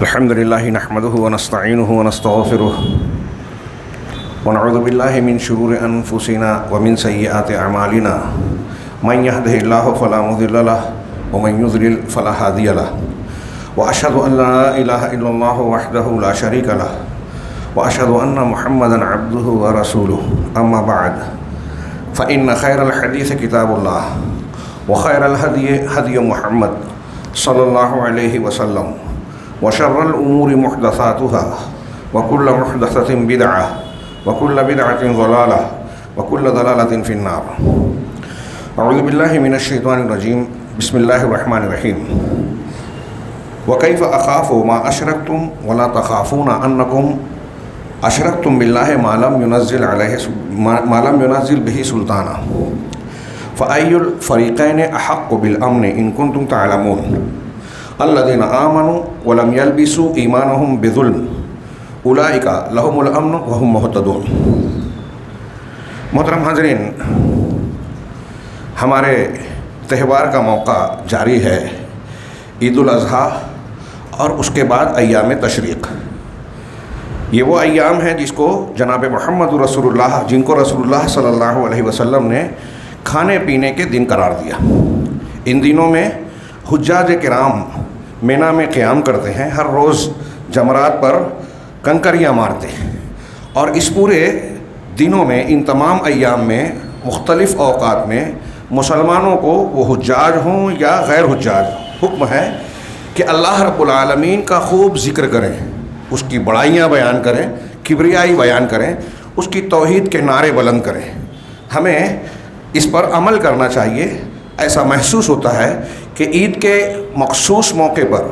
الحمد لله نحمده ونستعينه ونستغفره ونعوذ بالله من شرور أنفسنا ومن سيئات أعمالنا من يهده الله فلا مضل له ومن يضلل فلا هادي له وأشهد أن لا إله إلا الله وحده لا شريك له وأشهد أن محمدا عبده ورسوله أما بعد فإن خير الحديث كتاب الله وخير الهدي هدي محمد صلى الله عليه وسلم وشر الأمور محدثاتها وكل محدثة بدعة وكل بدعة ضلالة وكل ضلالة في النار. أعوذ بالله من الشيطان الرجيم. بسم الله الرحمن الرحيم. وكيف أخاف ما أشركتم ولا تخافون أنكم أشركتم بالله ما لم ينزل به سلطانا فأي الفريقين أحق بالأمن إن كنتم تعلمون الذين آمنوا ولم يلبسوا ایمانهم بظلم اولئک لهم الامن وهم مہتدون. محترم حاضرین، ہمارے تہوار کا موقع جاری ہے، عید الاضحیٰ اور اس کے بعد ایام تشریق. یہ وہ ایام ہیں جس کو جناب محمد رسول اللہ، جن کو رسول اللہ صلی اللہ علیہ وسلم نے کھانے پینے کے دن قرار دیا. ان دنوں میں حجاج کرام مینا میں قیام کرتے ہیں، ہر روز جمرات پر کنکریاں مارتے ہیں، اور اس پورے دنوں میں، ان تمام ایام میں، مختلف اوقات میں مسلمانوں کو، وہ حجاج ہوں یا غیر حجاج، حکم ہے کہ اللہ رب العالمین کا خوب ذکر کریں، اس کی بڑائیاں بیان کریں، کبریائی بیان کریں، اس کی توحید کے نعرے بلند کریں. ہمیں اس پر عمل کرنا چاہیے. ایسا محسوس ہوتا ہے کہ عید کے مخصوص موقع پر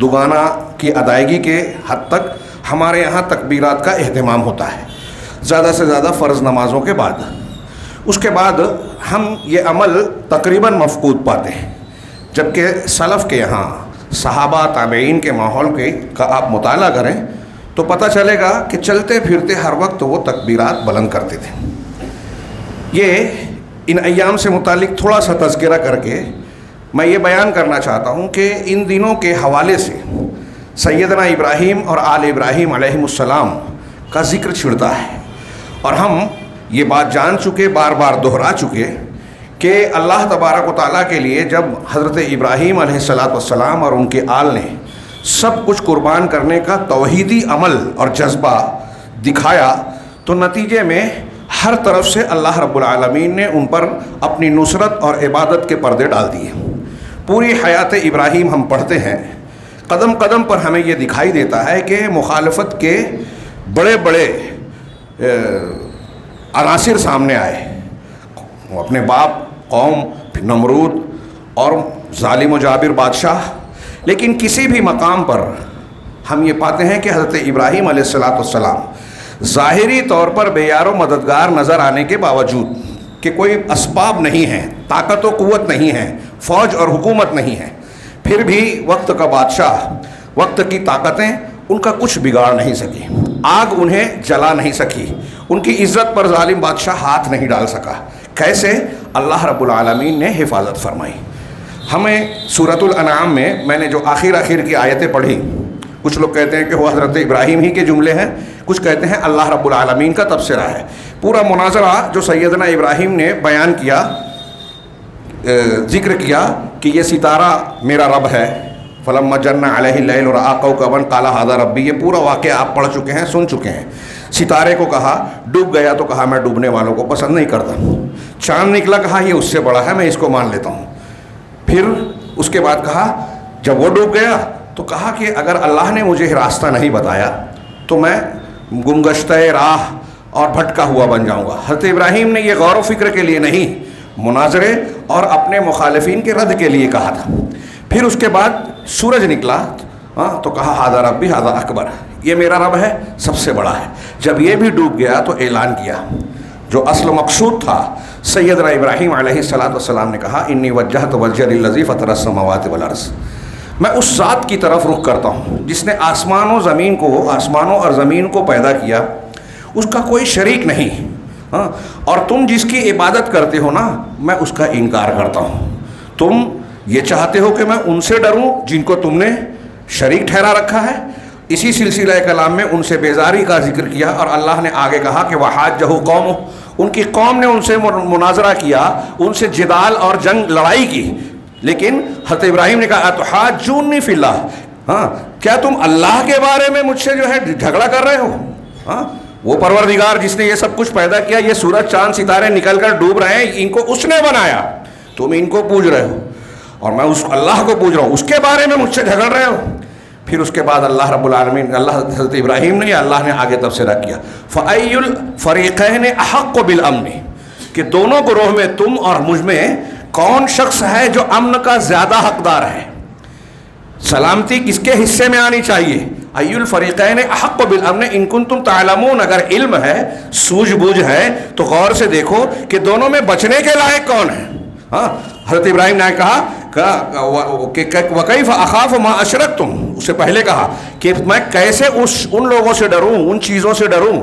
دوگانہ کی ادائیگی کے حد تک ہمارے یہاں تکبیرات کا اہتمام ہوتا ہے، زیادہ سے زیادہ فرض نمازوں کے بعد. اس کے بعد ہم یہ عمل تقریباً مفقود پاتے ہیں، جبکہ سلف کے یہاں صحابہ تابعین کے ماحول کا آپ مطالعہ کریں تو پتہ چلے گا کہ چلتے پھرتے ہر وقت وہ تکبیرات بلند کرتے تھے. یہ ان ایام سے متعلق تھوڑا سا تذکرہ کر کے میں یہ بیان کرنا چاہتا ہوں کہ ان دنوں کے حوالے سے سیدنا ابراہیم اور آل ابراہیم علیہم السلام کا ذکر چھڑتا ہے، اور ہم یہ بات جان چکے، بار بار دہرا چکے کہ اللہ تبارک و تعالیٰ کے لیے جب حضرت ابراہیم علیہ السلام اور ان کے آل نے سب کچھ قربان کرنے کا توحیدی عمل اور جذبہ دکھایا تو نتیجے میں ہر طرف سے اللہ رب العالمین نے ان پر اپنی نصرت اور عبادت کے پردے ڈال دیے. پوری حیات ابراہیم ہم پڑھتے ہیں، قدم قدم پر ہمیں یہ دکھائی دیتا ہے کہ مخالفت کے بڑے بڑے عناصر سامنے آئے. وہ اپنے باپ، قوم، پھر نمرود اور ظالم و جابر بادشاہ، لیکن کسی بھی مقام پر ہم یہ پاتے ہیں کہ حضرت ابراہیم علیہ السلام ظاہری طور پر بے یار و مددگار نظر آنے کے باوجود کہ کوئی اسباب نہیں ہیں، طاقت و قوت نہیں ہے، فوج اور حکومت نہیں ہے، پھر بھی وقت کا بادشاہ، وقت کی طاقتیں ان کا کچھ بگاڑ نہیں سکی، آگ انہیں جلا نہیں سکی، ان کی عزت پر ظالم بادشاہ ہاتھ نہیں ڈال سکا. کیسے؟ اللہ رب العالمین نے حفاظت فرمائی. ہمیں سورۃ الانعام میں نے جو آخر کی آیتیں پڑھی، کچھ لوگ کہتے ہیں کہ وہ حضرت ابراہیم ہی کے جملے ہیں، کچھ کہتے ہیں اللہ رب العالمین کا تبصرہ ہے. پورا مناظرہ جو سیدنا ابراہیم نے بیان کیا، ذکر کیا کہ یہ ستارہ میرا رب ہے، فلما جن علیہ اللیل رأى کوكبا قال هذا ربی، یہ پورا واقعہ آپ پڑھ چکے ہیں، سن چکے ہیں. ستارے کو کہا، ڈوب گیا تو کہا میں ڈوبنے والوں کو پسند نہیں کرتا. چاند نکلا، کہا یہ اس سے بڑا ہے، میں اس کو مان لیتا ہوں. پھر اس کے بعد کہا جب وہ ڈوب گیا تو کہا کہ اگر اللہ نے مجھے راستہ نہیں بتایا تو میں گمگشتہ راہ اور بھٹکا ہوا بن جاؤں گا. حضرت ابراہیم نے یہ غور و فکر کے لیے نہیں، مناظرے اور اپنے مخالفین کے رد کے لیے کہا تھا. پھر اس کے بعد سورج نکلا تو کہا ھذا ربی ھذا اکبر، یہ میرا رب ہے، سب سے بڑا ہے. جب یہ بھی ڈوب گیا تو اعلان کیا جو اصل مقصود تھا. سیدنا ابراہیم علیہ السلام نے کہا انی وجہت وجہی للذی فطر السماوات والارض، میں اس ذات کی طرف رخ کرتا ہوں جس نے آسمانوں اور زمین کو پیدا کیا، اس کا کوئی شریک نہیں. اور تم جس کی عبادت کرتے ہو نا، میں اس کا انکار کرتا ہوں. تم یہ چاہتے ہو کہ میں ان سے ڈروں جن کو تم نے شریک ٹھہرا رکھا ہے. اسی سلسلہ کلام میں ان سے بیزاری کا ذکر کیا اور اللہ نے آگے کہا کہ وحاجہ قوم، ان کی قوم نے ان سے مناظرہ کیا، ان سے جدال اور جنگ لڑائی کی. لیکن حضرت ابراہیم نے کہا اتحاجونی فی اللہ، ہاں کیا تم اللہ کے بارے میں مجھ سے جو ہے جھگڑا کر رہے ہو؟ ہاں وہ پروردگار جس نے یہ سب کچھ پیدا کیا، یہ سورج چاند ستارے نکل کر ڈوب رہے ہیں، ان کو اس نے بنایا، تم ان کو پوج رہے ہو اور میں اس اللہ کو پوج رہا ہوں، اس کے بارے میں مجھ سے جھگڑ رہے ہو. پھر اس کے بعد اللہ رب العالمین، اللہ حضرت ابراہیم نے یا اللہ نے آگے تبصرہ کیا فَأَيُّ الْفَرِيقَيْنِ أَحَقُّ بِالْأَمْنِ، کہ دونوں گروہ میں تم اور مجھ میں کون شخص ہے جو امن کا زیادہ حقدار ہے، سلامتی کس کے حصے میں آنی چاہیے. اَيُّ الْفَرِيقَيْنِ أَحَقُّ بِالْأَمْنِ إِن كُنتُمْ تَعْلَمُونَ، اگر علم ہے، سوجھ بوجھ ہے تو غور سے دیکھو کہ دونوں میں بچنے کے لائق کون ہے. ہاں حضرت ابراہیم نے کہا وَكَيْفَ أَخَافُ مَا أَشْرَكْتُمْ، اس سے پہلے کہا کہ میں کیسے ان لوگوں سے ڈروں، ان چیزوں سے ڈروں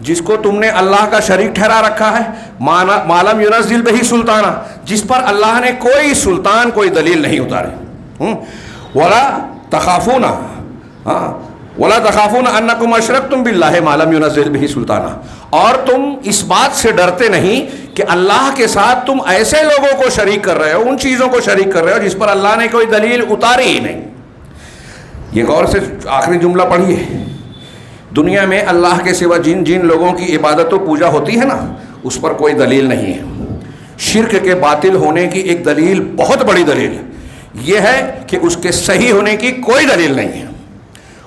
جس کو تم نے اللہ کا شریک ٹھہرا رکھا ہے. مَا لَمْ يُنَزِّلْ بِهِ سُلْطَانًا، جس پر اللہ نے کوئی سلطان، کوئی دلیل نہیں اتاری. وَلَا تَخَافُونَ وَلَا تَخَافُونَ أَنَّكُمْ أَشْرَكْتُمْ بِاللَّهِ مَا لَمْ يُنَزِّلْ بِهِ سُلْطَانًا، اور تم اس بات سے ڈرتے نہیں کہ اللہ کے ساتھ تم ایسے لوگوں کو شریک کر رہے ہو، ان چیزوں کو شریک کر رہے ہو جس پر اللہ نے کوئی دلیل اتاری ہی نہیں. یہ غور سے آخری جملہ پڑھیے. دنیا میں اللہ کے سوا جن جن لوگوں کی عبادت و پوجا ہوتی ہے نا، اس پر کوئی دلیل نہیں ہے. شرک کے باطل ہونے کی ایک دلیل، بہت بڑی دلیل یہ ہے کہ اس کے صحیح ہونے کی کوئی دلیل نہیں ہے،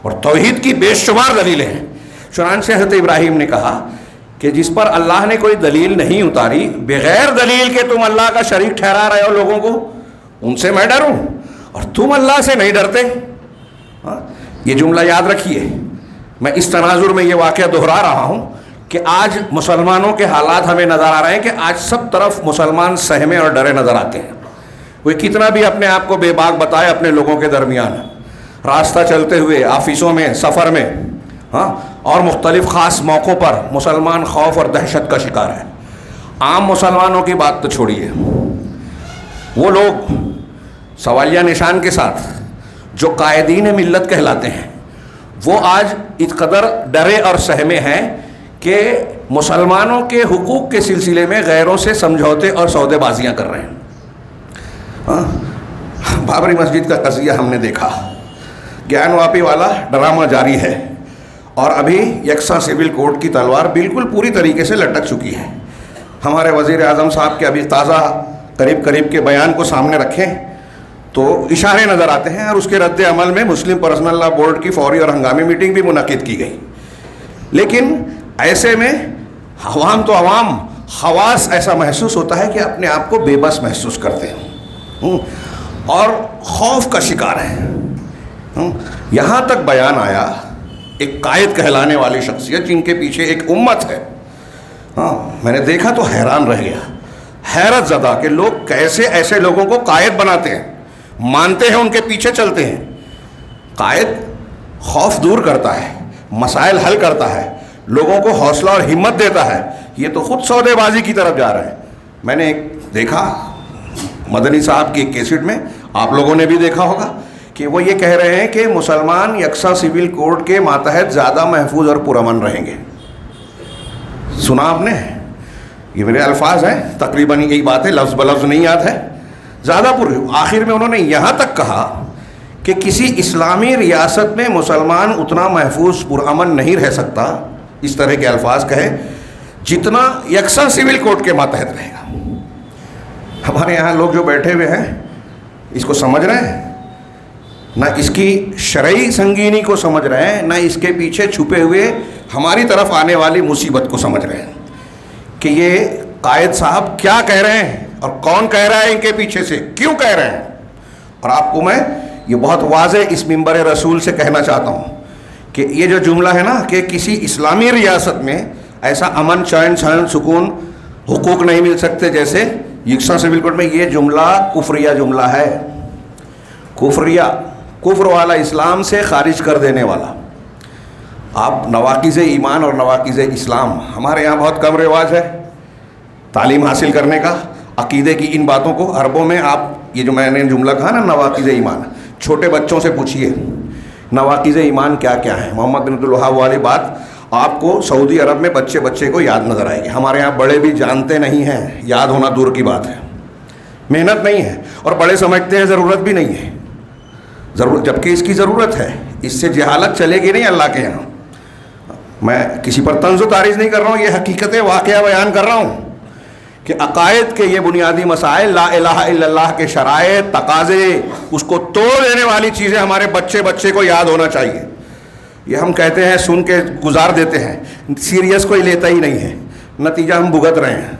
اور توحید کی بے شمار دلیلیں ہیں. چنانچہ حضرت ابراہیم نے کہا کہ جس پر اللہ نے کوئی دلیل نہیں اتاری، بغیر دلیل کے تم اللہ کا شریک ٹھہرا رہے ہو لوگوں کو، ان سے میں ڈروں اور تم اللہ سے نہیں ڈرتے. یہ جملہ یاد رکھیے. میں اس تناظر میں یہ واقعہ دہرا رہا ہوں کہ آج مسلمانوں کے حالات ہمیں نظر آ رہے ہیں کہ آج سب طرف مسلمان سہمے اور ڈرے نظر آتے ہیں. وہ کتنا بھی اپنے آپ کو بے باک بتائے اپنے لوگوں کے درمیان، راستہ چلتے ہوئے، آفسوں میں، سفر میں، ہاں اور مختلف خاص موقعوں پر مسلمان خوف اور دہشت کا شکار ہے. عام مسلمانوں کی بات تو چھوڑیے، وہ لوگ سوالیہ نشان کے ساتھ جو قائدین ملت کہلاتے ہیں، وہ آج اس قدر ڈرے اور سہمے ہیں کہ مسلمانوں کے حقوق کے سلسلے میں غیروں سے سمجھوتے اور سودے بازیاں کر رہے ہیں. بابری مسجد کا قضیہ ہم نے دیکھا، گیان واپی والا ڈرامہ جاری ہے، اور ابھی یکساں سول کوڈ کی تلوار بالکل پوری طریقے سے لٹک چکی ہے. ہمارے وزیر اعظم صاحب کے ابھی تازہ قریب کے بیان کو سامنے رکھیں تو اشارے نظر آتے ہیں، اور اس کے رد عمل میں مسلم پرسنل لا بورڈ کی فوری اور ہنگامی میٹنگ بھی منعقد کی گئی. لیکن ایسے میں عوام تو عوام، خواص ایسا محسوس ہوتا ہے کہ اپنے آپ کو بے بس محسوس کرتے ہیں اور خوف کا شکار ہیں. یہاں تک بیان آیا ایک قائد کہلانے والی شخصیت جن کے پیچھے ایک امت ہے. میں نے دیکھا تو حیران رہ گیا، حیرت زدہ کہ لوگ کیسے ایسے لوگوں کو قائد بناتے ہیں، مانتے ہیں، ان کے پیچھے چلتے ہیں. قائد خوف دور کرتا ہے، مسائل حل کرتا ہے، لوگوں کو حوصلہ اور ہمت دیتا ہے. یہ تو خود سودے بازی کی طرف جا رہے ہیں. میں نے ایک دیکھا مدنی صاحب کی ایک کیسٹ میں، آپ لوگوں نے بھی دیکھا ہوگا، کہ وہ یہ کہہ رہے ہیں کہ مسلمان یکساں سول کوڈ کے ماتحت زیادہ محفوظ اور پرامن رہیں گے. سنا آپ نے؟ یہ میرے الفاظ ہیں، تقریباً یہی بات ہے، لفظ بلفظ نہیں یاد ہے. زیادہ آخر میں انہوں نے یہاں تک کہا کہ کسی اسلامی ریاست میں مسلمان اتنا محفوظ پرامن نہیں رہ سکتا، اس طرح کے الفاظ کہے، جتنا یکساں سول کوڈ کے ماتحت رہے گا. ہمارے یہاں لوگ جو بیٹھے ہوئے ہیں اس کو سمجھ رہے ہیں، نہ اس کی شرعی سنگینی کو سمجھ رہے ہیں، نہ اس کے پیچھے چھپے ہوئے ہماری طرف آنے والی مصیبت کو سمجھ رہے ہیں کہ یہ قائد صاحب کیا کہہ رہے ہیں اور کون کہہ رہا ہے ان کے پیچھے سے، کیوں کہہ رہے ہیں. اور آپ کو میں یہ بہت واضح اس منبر رسول سے کہنا چاہتا ہوں کہ یہ جو جملہ ہے نا کہ کسی اسلامی ریاست میں ایسا امن، چین، سکون، حقوق نہیں مل سکتے جیسے یکساں سول کوڈ میں، یہ جملہ کفریہ جملہ ہے. کفریہ، کفر والا، اسلام سے خارج کر دینے والا. آپ نواقض ایمان اور نواقض اسلام، ہمارے یہاں بہت کم رواج ہے تعلیم حاصل کرنے کا عقیدے کی ان باتوں کو. عربوں میں آپ یہ جو میں نے جملہ کہا نا نواقض ایمان، چھوٹے بچوں سے پوچھیے نواقض ایمان کیا کیا ہیں. محمد بن عبد الوہاب والی بات آپ کو سعودی عرب میں بچے کو یاد نظر آئے گی. ہمارے یہاں بڑے بھی جانتے نہیں ہیں, یاد ہونا دور کی بات ہے. محنت نہیں ہے اور بڑے سمجھتے ہیں ضرورت بھی نہیں ہے, جبکہ اس کی ضرورت ہے. اس سے جہالت چلے گی نہیں اللہ کے یہاں. میں کسی پر طنز و تعریض نہیں کر رہا ہوں, یہ حقیقت واقعہ بیان کر رہا ہوں کہ عقائد کے یہ بنیادی مسائل, لا الہ الا اللہ کے شرائط, تقاضے, اس کو توڑ دینے والی چیزیں ہمارے بچے کو یاد ہونا چاہیے. یہ ہم کہتے ہیں, سن کے گزار دیتے ہیں, سیریس کوئی لیتا ہی نہیں ہے. نتیجہ ہم بھگت رہے ہیں.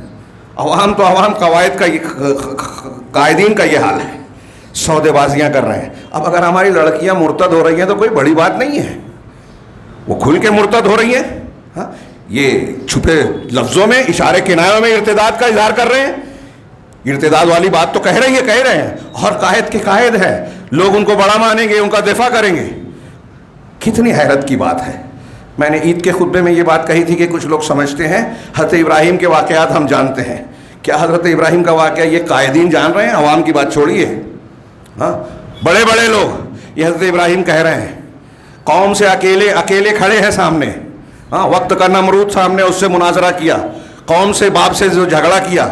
عوام تو عوام, قواعد کا قائدین کا یہ حال ہے, سودے بازیاں کر رہے ہیں. اب اگر ہماری لڑکیاں مرتد ہو رہی ہیں تو کوئی بڑی بات نہیں ہے, وہ کھل کے مرتد ہو رہی ہیں. ہاں, یہ چھپے لفظوں میں, اشارے کنایوں میں ارتداد کا اظہار کر رہے ہیں. ارتداد والی بات تو کہہ رہے ہیں, اور قائد کے قائد ہیں, لوگ ان کو بڑا مانیں گے, ان کا دفاع کریں گے. کتنی حیرت کی بات ہے. میں نے عید کے خطبے میں یہ بات کہی تھی کہ کچھ لوگ سمجھتے ہیں حضرت ابراہیم کے واقعات ہم جانتے ہیں. کیا حضرت ابراہیم کا واقعہ یہ قائدین جان رہے ہیں؟ عوام کی بات چھوڑیے. ہاں, بڑے لوگ یہ حضرت ابراہیم کہہ رہے ہیں, قوم سے اکیلے کھڑے ہیں سامنے. ہاں, وقت کا نمرود سامنے, اس سے مناظرہ کیا, قوم سے, باپ سے جو جھگڑا کیا,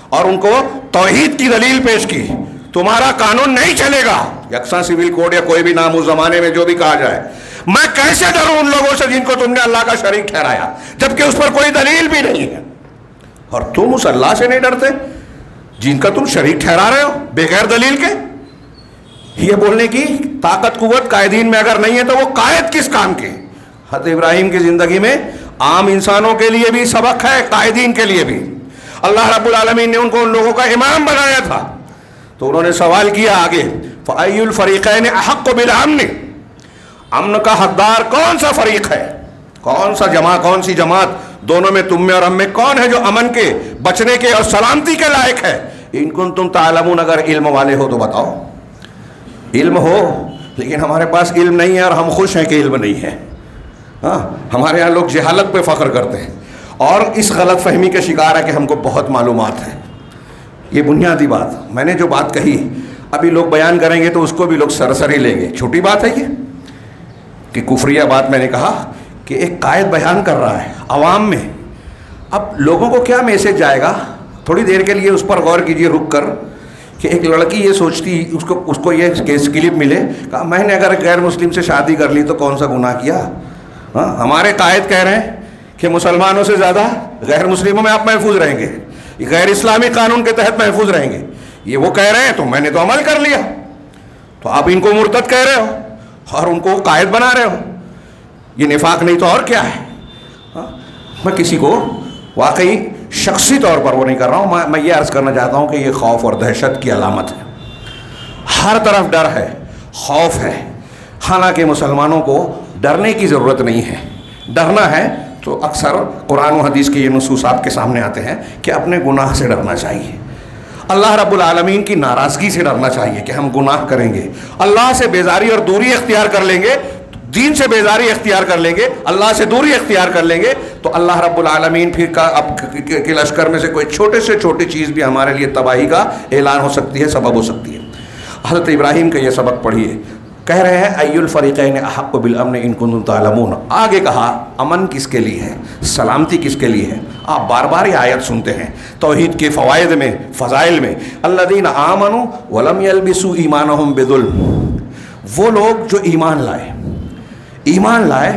اور ان کو توحید کی دلیل پیش کی. تمہارا قانون نہیں چلے گا, یکساں سول کوڈ یا کوئی بھی نام اس زمانے میں جو بھی کہا جائے. میں کیسے ڈروں ان لوگوں سے جن کو تم نے اللہ کا شریک ٹھہرایا, جبکہ اس پر کوئی دلیل بھی نہیں ہے. اور تم اس اللہ سے نہیں ڈرتے جن کا تم شریک ٹھہرا رہے ہو بغیر دلیل کے. یہ بولنے کی طاقت قوت قائدین میں اگر نہیں ہے تو وہ قائد کس کام کے؟ حضرت ابراہیم کی زندگی میں عام انسانوں کے لیے بھی سبق ہے, قائدین کے لیے بھی. اللہ رب العالمین نے ان کو ان لوگوں کا امام بنایا تھا, تو انہوں نے سوال کیا آگے, فَأَيُّ الْفَرِيقَيْنِ أَحَقُّ بِالْأَمْنِ, امن کا حقدار کون سا فریق ہے, کون سی جماعت دونوں میں, تم میں اور ہم میں کون ہے جو امن کے, بچنے کے اور سلامتی کے لائق ہے؟ ان کنتم تعلمون, اگر علم والے ہو تو بتاؤ. علم ہو, لیکن ہمارے پاس علم نہیں ہے اور ہم خوش ہیں کہ علم نہیں ہے. ہاں, ہمارے یہاں لوگ جہالت پہ فخر کرتے ہیں اور اس غلط فہمی کے شکار ہے کہ ہم کو بہت معلومات ہے. یہ بنیادی بات, میں نے جو بات کہی ابھی لوگ بیان کریں گے تو اس کو بھی لوگ سرسری لیں گے. چھوٹی بات ہے یہ کہ کفریہ بات میں نے کہا کہ ایک قائد بیان کر رہا ہے عوام میں. اب لوگوں کو کیا میسج جائے گا, تھوڑی دیر کے لیے اس پر غور کیجئے رک کر, کہ ایک لڑکی یہ سوچتی, اس کو یہ کلپ ملے, کہا میں نے اگر غیر مسلم سے شادی کر لی تو کون سا گناہ کیا. ہاں, ہمارے قائد کہہ رہے ہیں کہ مسلمانوں سے زیادہ غیر مسلموں میں آپ محفوظ رہیں گے, غیر اسلامی قانون کے تحت محفوظ رہیں گے. یہ وہ کہہ رہے ہیں تو میں نے تو عمل کر لیا, تو آپ ان کو مرتد کہہ رہے ہو اور ان کو قائد بنا رہے ہو. یہ نفاق نہیں تو اور کیا ہے. میں کسی کو واقعی شخصی طور پر وہ نہیں کر رہا ہوں, میں یہ عرض کرنا چاہتا ہوں کہ یہ خوف اور دہشت کی علامت ہے. ہر طرف ڈر ہے, خوف ہے. حالانکہ مسلمانوں کو ڈرنے کی ضرورت نہیں ہے. ڈرنا ہے تو اکثر قرآن و حدیث کے یہ نصوص آپ کے سامنے آتے ہیں کہ اپنے گناہ سے ڈرنا چاہیے, اللہ رب العالمین کی ناراضگی سے ڈرنا چاہیے کہ ہم گناہ کریں گے, اللہ سے بیزاری اور دوری اختیار کر لیں گے, دین سے بیزاری اختیار کر لیں گے, اللہ سے دوری اختیار کر لیں گے, تو اللہ رب العالمین پھر اب کے لشکر میں سے کوئی چھوٹے سے چھوٹی چیز بھی ہمارے لیے تباہی کا اعلان ہو سکتی ہے, سبب ہو سکتی ہے. حضرت ابراہیم کا یہ سبق پڑھیے, کہہ رہے ہیں ای الفریقین احق بالامن ان کنتم تعلمون. آگے کہا امن کس کے لیے ہے, سلامتی کس کے لیے ہے. آپ بار بار یہ آیت سنتے ہیں توحید کے فوائد میں, فضائل میں, الذین آمنوا ولم یلبسوا ایمانہم بظلم, وہ لوگ جو ایمان لائے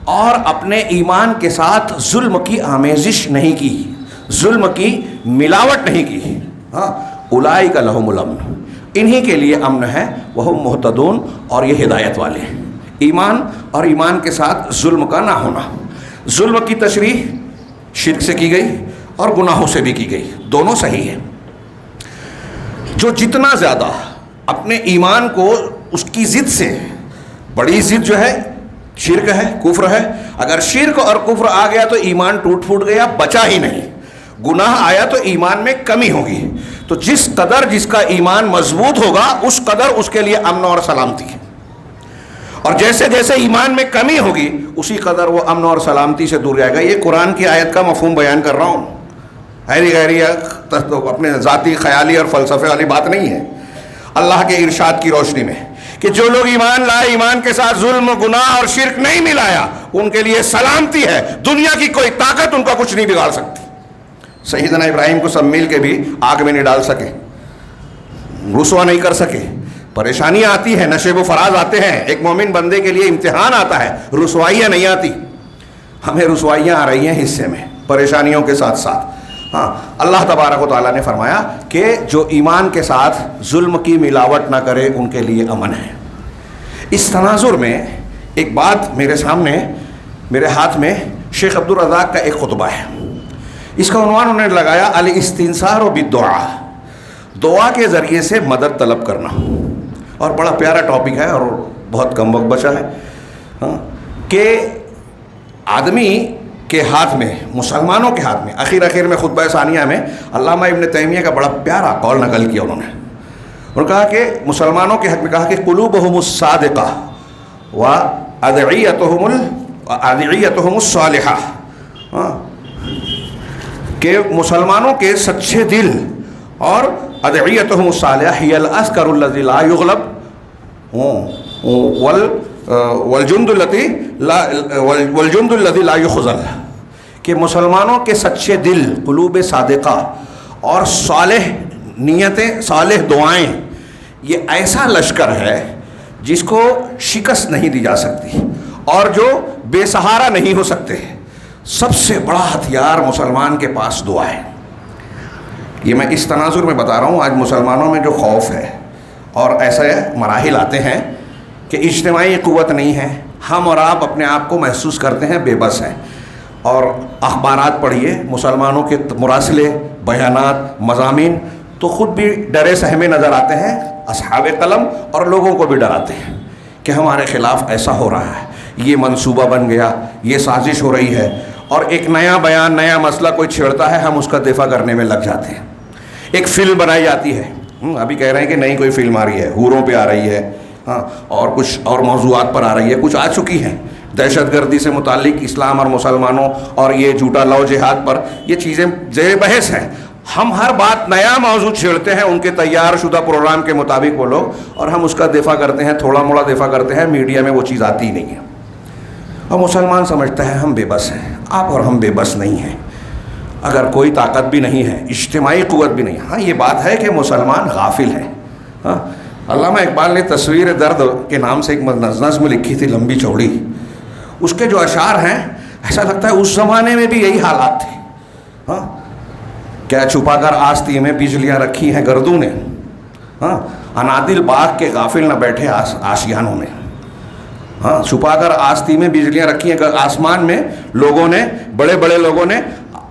اور اپنے ایمان کے ساتھ ظلم کی آمیزش نہیں کی, ظلم کی ملاوٹ نہیں کی. ہاں, اولئک لہم الامن, انہی کے لیے امن ہے, وہ مہتدون, اور یہ ہدایت والے ہیں. ایمان اور ایمان کے ساتھ ظلم کا نہ ہونا. ظلم کی تشریح شرک سے کی گئی اور گناہوں سے بھی کی گئی, دونوں صحیح ہیں. جو جتنا زیادہ اپنے ایمان کو اس کی ضد سے, بڑی ضد جو ہے شرک ہے, کفر ہے, اگر شرک اور کفر آ گیا تو ایمان ٹوٹ پھوٹ گیا, بچا ہی نہیں. گناہ آیا تو ایمان میں کمی ہوگی. تو جس قدر جس کا ایمان مضبوط ہوگا اس قدر اس کے لیے امن اور سلامتی ہے, اور جیسے جیسے ایمان میں کمی ہوگی اسی قدر وہ امن اور سلامتی سے دور جائے گا. یہ قرآن کی آیت کا مفہوم بیان کر رہا ہوں, غیری اپنے ذاتی خیالی اور فلسفے والی بات نہیں ہے. اللہ کے ارشاد کی روشنی میں کہ جو لوگ ایمان لائے، ایمان کے ساتھ ظلم، گناہ اور شرک نہیں ملایا، ان کے لیے سلامتی ہے، دنیا کی کوئی طاقت ان کا کچھ نہیں بگاڑ سکتی۔ سیدنا ابراہیم کو سب مل کے بھی آگ میں نہیں ڈال سکے، رسوا نہیں کر سکے۔ پریشانیاں آتی ہیں، نشیب و فراز آتے ہیں، ایک مومن بندے کے لیے امتحان آتا ہے، رسوائیاں نہیں آتی۔ ہمیں رسوائیاں آ رہی ہیں حصے میں، پریشانیوں کے ساتھ ساتھ۔ ہاں، اللہ تبارک و تعالیٰ نے فرمایا کہ جو ایمان کے ساتھ ظلم کی ملاوٹ نہ کرے ان کے لیے امن ہے۔ اس تناظر میں ایک بات میرے سامنے، میرے ہاتھ میں شیخ عبدالرزاق کا ایک خطبہ ہے، اس کا عنوان انہوں نے لگایا الاستنصار بالدعاء، دعا کے ذریعے سے مدد طلب کرنا۔ اور بڑا پیارا ٹاپک ہے اور بہت کم وقت بچا ہے کہ آدمی کے ہاتھ میں، مسلمانوں کے ہاتھ میں، اخیر میں خطبہ ثانیہ میں علامہ ابن تیمیہ کا بڑا پیارا قول نقل کیا انہوں نے کہا کہ مسلمانوں کے حق میں کہا کہ قلوبہم الصادقہ و ادعیتہم الصالحہ، کہ مسلمانوں کے سچے دل اور ادعیتہم الصالحہ ہی العسکر الذی لا یغلب والجند الذی لا یخذل، کہ مسلمانوں کے سچے دل، قلوب صادقہ اور صالح نیتیں، صالح دعائیں، یہ ایسا لشکر ہے جس کو شکست نہیں دی جا سکتی اور جو بے سہارا نہیں ہو سکتے۔ سب سے بڑا ہتھیار مسلمان کے پاس دعا ہے۔ یہ میں اس تناظر میں بتا رہا ہوں، آج مسلمانوں میں جو خوف ہے اور ایسے مراحل آتے ہیں کہ اجتماعی قوت نہیں ہے، ہم اور آپ اپنے آپ کو محسوس کرتے ہیں بے بس ہیں، اور اخبارات پڑھیے، مسلمانوں کے مراسلے، بیانات، مضامین، تو خود بھی ڈرے سہمے نظر آتے ہیں، اصحاب قلم اور لوگوں کو بھی ڈراتے ہیں کہ ہمارے خلاف ایسا ہو رہا ہے، یہ منصوبہ بن گیا، یہ سازش ہو رہی ہے، اور ایک نیا بیان، نیا مسئلہ کوئی چھیڑتا ہے، ہم اس کا دفاع کرنے میں لگ جاتے ہیں۔ ایک فلم بنائی جاتی ہے، ابھی کہہ رہے ہیں کہ نئی کوئی فلم آ رہی ہے، حوروں پہ آ رہی ہے، ہاں، اور کچھ اور موضوعات پر آ رہی ہے، کچھ آ چکی ہیں دہشت گردی سے متعلق، اسلام اور مسلمانوں اور یہ جھوٹا لو جہاد پر، یہ چیزیں زیر بحث ہیں۔ ہم ہر بات نیا موضوع چھیڑتے ہیں ان کے تیار شدہ پروگرام کے مطابق وہ لوگ، اور ہم اس کا دفاع کرتے ہیں، تھوڑا موڑا دفاع کرتے ہیں، میڈیا میں وہ چیز آتی ہی نہیں ہے، اور مسلمان سمجھتا ہے ہم بے بس ہیں۔ آپ اور ہم بے بس نہیں ہیں، اگر کوئی طاقت بھی نہیں ہے، اجتماعی قوت بھی نہیں ہے۔ ہاں، یہ بات ہے کہ مسلمان غافل ہے۔ ہاں، علامہ اقبال نے تصویر درد کے نام سے ایک نظم لکھی تھی، لمبی چوڑی، اس کے جو اشعار ہیں ایسا لگتا ہے اس زمانے میں بھی یہی حالات تھے۔ ہاں، کیا چھپا کر آستی میں بجلیاں رکھی ہیں گردوں نے، ہاں، انادل باغ کے غافل نہ بیٹھے آشیانوں میں۔ ہاں، چھپا کر آستی میں بجلیاں رکھی ہیں، آسمان میں لوگوں نے، بڑے بڑے لوگوں نے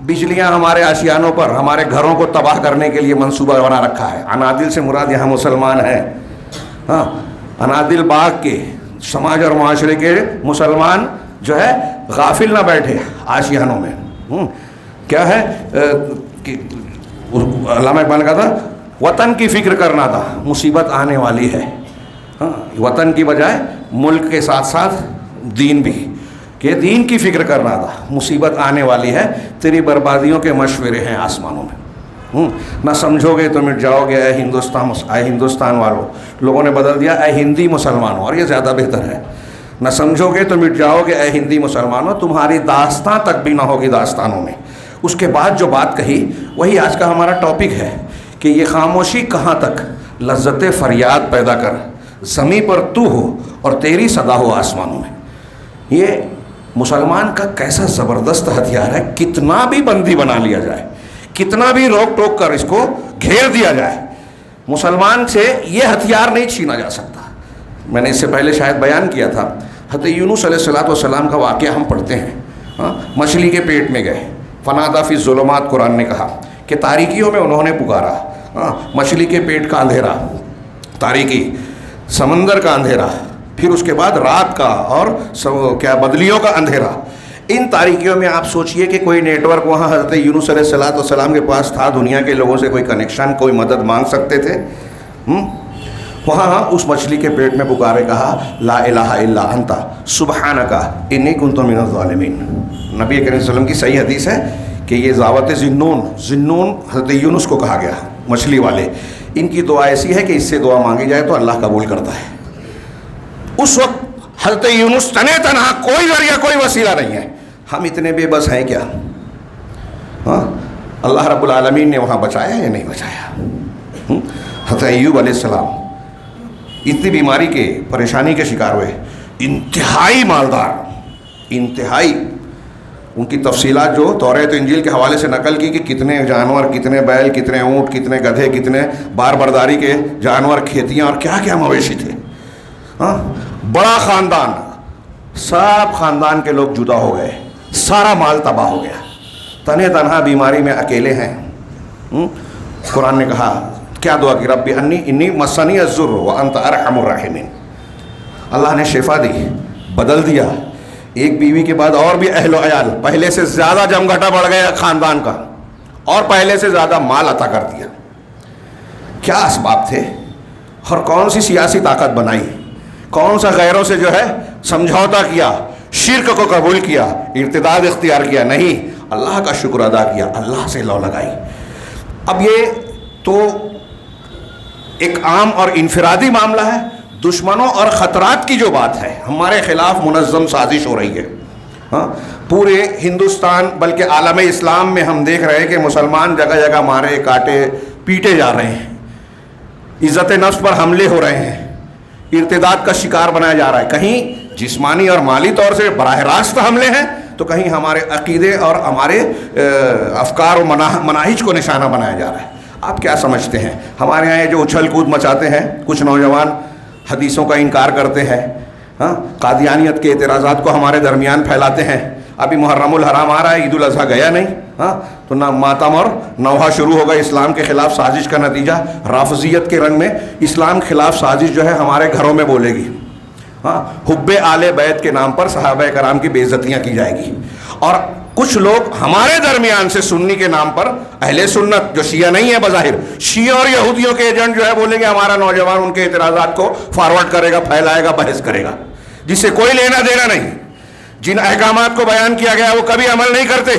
بجلیاں ہمارے آشیانوں پر، ہمارے گھروں کو تباہ کرنے کے لیے منصوبہ بنا رکھا ہے۔ انادل سے مراد یہاں مسلمان ہیں۔ ہاں، انادل باغ کے سماج اور معاشرے کے مسلمان جو ہے غافل نہ بیٹھے آشیانوں میں۔ کیا ہے کہ علامہ اقبال نے کہا تھا وطن کی فکر کرنا تھا، مصیبت آنے والی ہے۔ ہاں، وطن کی بجائے ملک کے ساتھ ساتھ دین بھی، کہ دین کی فکر کرنا تھا، مصیبت آنے والی ہے، تیری بربادیوں کے مشورے ہیں آسمانوں میں۔ نہ سمجھو گے تو مٹ جاؤ گے اے ہندوستان والوں، لوگوں نے بدل دیا اے ہندی مسلمانوں، اور یہ زیادہ بہتر ہے۔ نہ سمجھو گے تو مٹ جاؤ گے اے ہندی مسلمانوں، تمہاری داستان تک بھی نہ ہوگی داستانوں میں۔ اس کے بعد جو بات کہی وہی آج کا ہمارا ٹاپک ہے کہ یہ خاموشی کہاں تک لذت فریاد پیدا کر، زمیں پر تو ہو اور تیری صدا ہو آسمانوں میں۔ یہ مسلمان کا کیسا زبردست ہتھیار ہے، کتنا بھی بندی بنا لیا جائے، کتنا بھی روک ٹوک کر اس کو گھیر دیا جائے، مسلمان سے یہ ہتھیار نہیں چھینا جا سکتا۔ میں نے اس سے پہلے شاید بیان کیا تھا، حضرت یونس علیہ السلام کا واقعہ ہم پڑھتے ہیں۔ مچھلی کے پیٹ میں گئے، فنادیٰ فی الظلمات، قرآن نے کہا کہ تاریکیوں میں انہوں نے پکارا۔ مچھلی کے پیٹ کا اندھیرا، تاریکی، سمندر کا اندھیرا، پھر اس کے بعد رات کا اور بدلیوں کا اندھیرا۔ ان تاریکیوں میں آپ سوچئے کہ کوئی نیٹ ورک وہاں حضرت یونس علیہ السلام کے پاس تھا، دنیا کے لوگوں سے کوئی کنیکشن، کوئی مدد مانگ سکتے تھے؟ وہاں اس مچھلی کے پیٹ میں پکارے، کہا لا الہ الا انت سبحانک انی کنت من الظالمین۔ نبی کریم صلی اللہ علیہ وسلم کی صحیح حدیث ہے کہ یہ زاوت ذنون حضرت یونس کو کہا گیا، مچھلی والے، ان کی دعا ایسی ہے کہ اس سے دعا مانگی جائے تو اللہ قبول کرتا ہے۔ اس وقت حضرت یونس تنے تنہا، کوئی ذریعہ کوئی وسیلہ نہیں ہے. ہم اتنے بے بس ہیں کیا؟ ہاں، اللہ رب العالمین نے وہاں بچایا یا نہیں بچایا؟ حضرت ایوب علیہ السلام اتنی بیماری کے، پریشانی کے شکار ہوئے، انتہائی مالدار، انتہائی. ان کی تفصیلات جو توریت و انجیل کے حوالے سے نقل کی کہ کتنے جانور، کتنے بیل، کتنے اونٹ، کتنے گدھے، کتنے بار برداری کے جانور، کھیتیاں اور کیا کیا مویشی تھے. ہاں، بڑا خاندان، سب خاندان کے لوگ جدا ہو گئے، سارا مال تباہ ہو گیا، تنہا تنہا بیماری میں اکیلے ہیں. قرآن نے کہا کیا دعا کی؟ رب انی مسنی الضر وانت ارحم الراحمین. اللہ نے شفا دی، بدل دیا. ایک بیوی کے بعد اور بھی اہل و عیال، پہلے سے زیادہ جمگھٹا بڑھ گیا خاندان کا، اور پہلے سے زیادہ مال عطا کر دیا. کیا اسباب تھے؟ اور کون سی سیاسی طاقت بنائی؟ کون سا غیروں سے جو ہے سمجھوتا کیا، شرک کو قبول کیا، ارتداد اختیار کیا؟ نہیں، اللہ کا شکر ادا کیا، اللہ سے لو لگائی. اب یہ تو ایک عام اور انفرادی معاملہ ہے. دشمنوں اور خطرات کی جو بات ہے، ہمارے خلاف منظم سازش ہو رہی ہے. ہاں، پورے ہندوستان بلکہ عالم اسلام میں ہم دیکھ رہے ہیں کہ مسلمان جگہ جگہ مارے کاٹے پیٹے جا رہے ہیں، عزت نفس پر حملے ہو رہے ہیں، ارتداد کا شکار بنایا جا رہا ہے. کہیں جسمانی اور مالی طور سے براہ راست حملے ہیں، تو کہیں ہمارے عقیدے اور ہمارے افکار و مناہج کو نشانہ بنایا جا رہا ہے. آپ کیا سمجھتے ہیں؟ ہمارے یہاں یہ جو اچھل کود مچاتے ہیں کچھ نوجوان، حدیثوں کا انکار کرتے ہیں، ہاں، قادیانیت کے اعتراضات کو ہمارے درمیان پھیلاتے ہیں. ابھی محرم الحرام آ رہا ہے، عید الاضحیٰ گیا نہیں، ہاں، تو نہ ماتم اور نوحہ شروع ہوگا. اسلام کے خلاف سازش کا نتیجہ رافضیت کے رنگ میں اسلام کے خلاف سازش جو ہے ہمارے گھروں میں بولے گی. ہاں، حب آل بیت کے نام پر صحابہ کرام کی بے عزتیاں کی جائے گی. اور کچھ لوگ ہمارے درمیان سے سنی کے نام پر، اہل سنت جو شیعہ نہیں ہے بظاہر، شیعہ اور یہودیوں کے ایجنٹ جو ہے بولیں گے ہمارا نوجوان ان کے اعتراضات کو فارورڈ کرے گا، پھیلائے گا، بحث کرے گا، جس سے کوئی لینا دینا نہیں. جن احکامات کو بیان کیا گیا وہ کبھی عمل نہیں کرتے،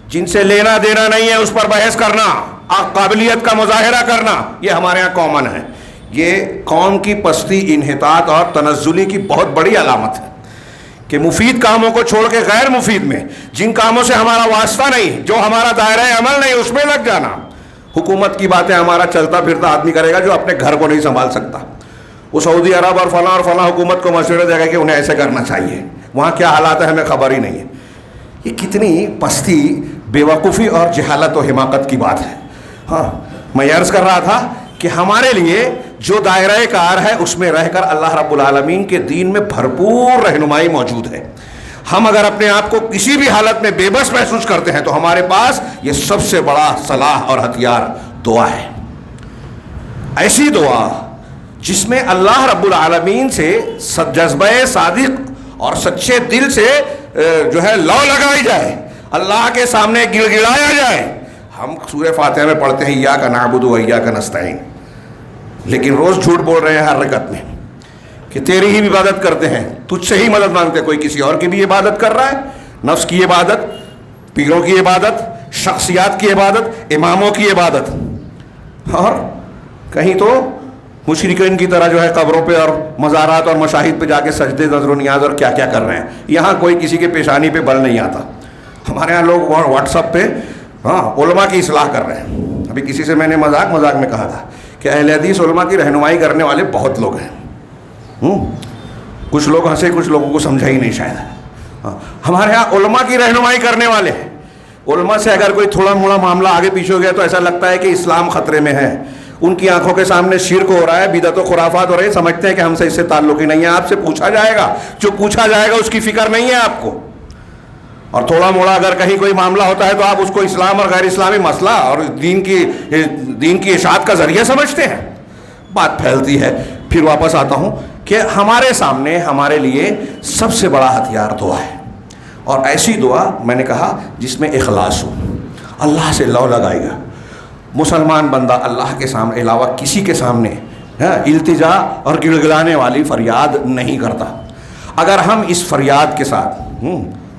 جن سے لینا دینا نہیں ہے اس پر بحث کرنا، قابلیت کا مظاہرہ کرنا، یہ ہمارے ہاں کامن ہے. یہ قوم کی پستی، انحطاط اور تنزلی کی بہت بڑی علامت ہے کہ مفید کاموں کو چھوڑ کے غیر مفید میں، جن کاموں سے ہمارا واسطہ نہیں، جو ہمارا دائرہ عمل نہیں، اس میں لگ جانا. حکومت کی باتیں ہمارا چلتا پھرتا آدمی کرے گا جو اپنے گھر کو نہیں سنبھال سکتا. وہ سعودی عرب اور فلاں حکومت کو مشورے دے گا کہ انہیں ایسے کرنا چاہیے، وہاں کیا حالات ہیں ہمیں خبر ہی نہیں ہے. یہ کتنی پستی، بیوقوفی اور جہالت و حماقت کی بات ہے. ہاں، میں عرض کر رہا تھا کہ ہمارے لیے جو دائرہ کار ہے اس میں رہ کر اللہ رب العالمین کے دین میں بھرپور رہنمائی موجود ہے. ہم اگر اپنے آپ کو کسی بھی حالت میں بے بس محسوس کرتے ہیں تو ہمارے پاس یہ سب سے بڑا صلاح اور ہتھیار دعا ہے. ایسی دعا جس میں اللہ رب العالمین سے جذبہ صادق اور سچے دل سے جو ہے لو لگائی جائے، اللہ کے سامنے گڑ گڑایا جائے. ہم سورہ فاتحہ میں پڑھتے ہیں ایاک نعبد و ایاک نستعین، لیکن روز جھوٹ بول رہے ہیں ہر رکعت میں کہ تیری ہی عبادت کرتے ہیں، تجھ سے ہی مدد مانگتے. کوئی کسی اور کی بھی عبادت کر رہا ہے، نفس کی عبادت، پیروں کی عبادت، شخصیات کی عبادت، اماموں کی عبادت، اور کہیں تو مشرکین کی طرح جو ہے قبروں پہ اور مزارات اور مشاہد پہ جا کے سجدے، نذر و نیاز اور کیا کیا کر رہے ہیں. یہاں کوئی کسی کے پیشانی پہ بل نہیں آتا. ہمارے یہاں لوگ واٹس ایپ پہ علماء کی اصلاح کر رہے ہیں. ابھی کسی سے میں نے مذاق میں کہا تھا کہ اہل حدیث علماء کی رہنمائی کرنے والے بہت لوگ ہیں. کچھ لوگ ہنسے، کچھ لوگوں کو سمجھا ہی نہیں شاید. ہمارے ہاں علماء کی رہنمائی کرنے والے ہیں. علماء سے اگر کوئی تھوڑا موڑا معاملہ آگے پیچھے ہو گیا تو ایسا لگتا ہے کہ اسلام خطرے میں ہے. ان کی آنکھوں کے سامنے شرک ہو رہا ہے، بدعت و خرافات ہو رہے ہیں، سمجھتے ہیں کہ ہم سے اس سے تعلق ہی نہیں ہے. آپ سے پوچھا جائے گا، جو پوچھا جائے گا اس کی فکر نہیں ہے آپ کو. اور تھوڑا موڑا اگر کہیں کوئی معاملہ ہوتا ہے تو آپ اس کو اسلام اور غیر اسلامی مسئلہ اور دین کی اشاعت کا ذریعہ سمجھتے ہیں. بات پھیلتی ہے. پھر واپس آتا ہوں کہ ہمارے سامنے ہمارے لیے سب سے بڑا ہتھیار دعا ہے. اور ایسی دعا میں نے کہا جس میں اخلاص ہو، اللہ سے لو لگائے گا. مسلمان بندہ اللہ کے سامنے علاوہ کسی کے سامنے التجا اور گڑ گڑانے والی فریاد نہیں کرتا. اگر ہم اس فریاد کے ساتھ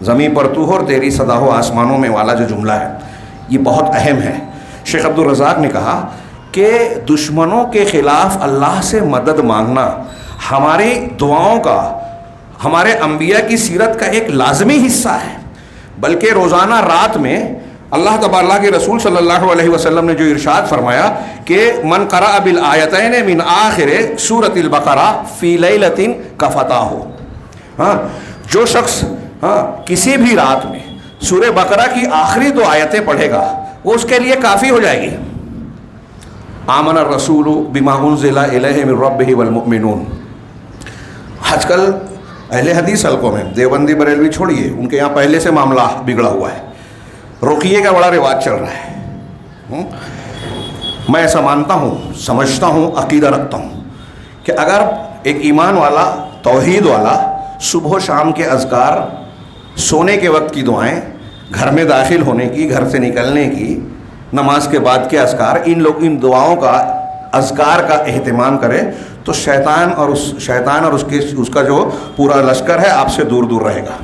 زمین پر تو ہو اور تیری صدا ہو آسمانوں میں والا جو جملہ ہے یہ بہت اہم ہے. شیخ عبدالرزاق نے کہا کہ دشمنوں کے خلاف اللہ سے مدد مانگنا ہماری دعاؤں کا، ہمارے انبیاء کی سیرت کا ایک لازمی حصہ ہے، بلکہ روزانہ رات میں اللہ تبارک کے رسول صلی اللہ علیہ وسلم نے جو ارشاد فرمایا کہ من قرأ بالآیتین من آخر سورۃ البقرہ فی لیلۃ کفتاہ، ہاں جو شخص کسی بھی رات میں سورہ بقرہ کی آخری 2 آیتیں پڑھے گا وہ اس کے لیے کافی ہو جائے گی۔ آمن الرسول بما انزل الیہ من ربہ والمؤمنون۔ آج کل اہل حدیث حلقوں میں دیوبندی بریلوی چھوڑیے، ان کے یہاں پہلے سے معاملہ بگڑا ہوا ہے، رقیے کا بڑا رواج چل رہا ہے۔ میں ایسا مانتا ہوں، سمجھتا ہوں، عقیدہ رکھتا ہوں کہ اگر ایک ایمان والا، توحید والا صبح و شام کے اذکار، سونے کے وقت کی دعائیں، گھر میں داخل ہونے کی، گھر سے نکلنے کی، نماز کے بعد کے اذکار، ان دعاؤں کا، اذکار کا اہتمام کرے تو شیطان اور اس کا جو پورا لشکر ہے آپ سے دور دور رہے گا۔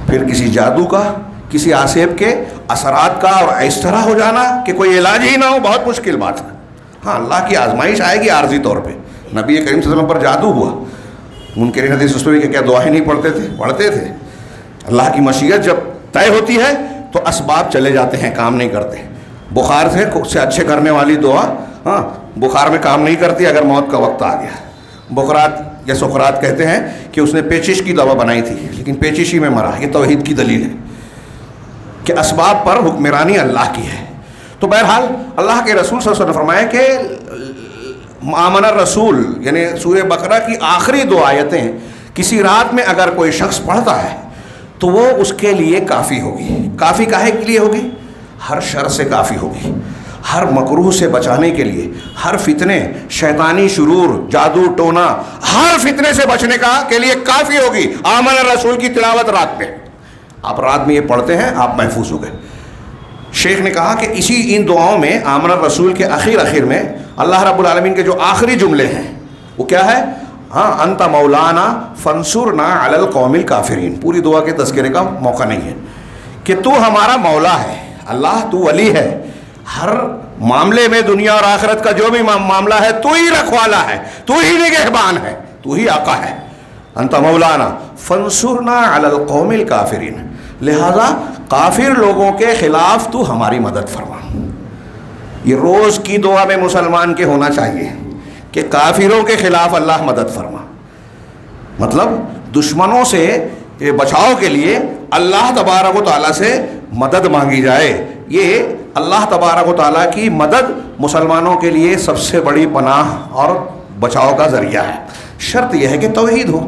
پھر کسی جادو کا، کسی آسیب کے اثرات کا اور اس طرح ہو جانا کہ کوئی علاج ہی نہ ہو، بہت مشکل بات ہے۔ ہاں، اللہ کی آزمائش آئے گی عارضی طور پہ۔ نبی کریم صلی اللہ علیہ وسلم پر جادو ہوا، منکرین حدیث اس میں کہ کیا دعائیں نہیں پڑھتے تھے۔ اللہ کی مشیت جب طے ہوتی ہے تو اسباب چلے جاتے ہیں، کام نہیں کرتے۔ بخار سے اچھے کرنے والی دعا بخار میں کام نہیں کرتی اگر موت کا وقت آ گیا۔ بقرات یا سقراط کہتے ہیں کہ اس نے پیچش کی دوا بنائی تھی لیکن پیچش ہی میں مرا۔ یہ توحید کی دلیل ہے کہ اسباب پر حکمرانی اللہ کی ہے۔ تو بہرحال اللہ کے رسول صلی اللہ علیہ وسلم نے فرمایا کہ آمن الرسول یعنی سورہ بقرہ کی آخری 2 آیتیں کسی رات میں اگر کوئی شخص پڑھتا ہے تو وہ اس کے لیے کافی ہوگی۔ کافی کاہے کے لیے ہوگی؟ ہر شر سے کافی ہوگی، ہر مکروہ سے بچانے کے لیے، ہر فتنے، شیطانی شرور، جادو ٹونا، ہر فتنے سے بچنے کے لیے کافی ہوگی آمن الرسول کی تلاوت رات میں۔ آپ رات میں یہ پڑھتے ہیں، آپ محفوظ ہو گئے۔ شیخ نے کہا کہ ان دعاؤں میں آمن الرسول کے اخیر میں اللہ رب العالمین کے جو آخری جملے ہیں وہ کیا ہے؟ انت مولانا فانصرنا علی القوم الکافرین۔ پوری دعا کے تذکرے کا موقع نہیں ہے کہ تو ہمارا مولا ہے، اللہ تو ولی ہے، ہر معاملے میں دنیا اور آخرت کا جو بھی معاملہ ہے تو ہی رکھوالا ہے، تو ہی نگہبان ہے، تو ہی آقا ہے۔ انت مولانا فانصرنا علی القوم الکافرین، لہذا کافر لوگوں کے خلاف تو ہماری مدد فرما۔ یہ روز کی دعا میں مسلمان کے ہونا چاہیے کہ کافروں کے خلاف اللہ مدد فرما، مطلب دشمنوں سے بچاؤ کے لیے اللہ تبارک و تعالیٰ سے مدد مانگی جائے۔ یہ اللہ تبارک و تعالیٰ کی مدد مسلمانوں کے لیے سب سے بڑی پناہ اور بچاؤ کا ذریعہ ہے۔ شرط یہ ہے کہ توحید ہو۔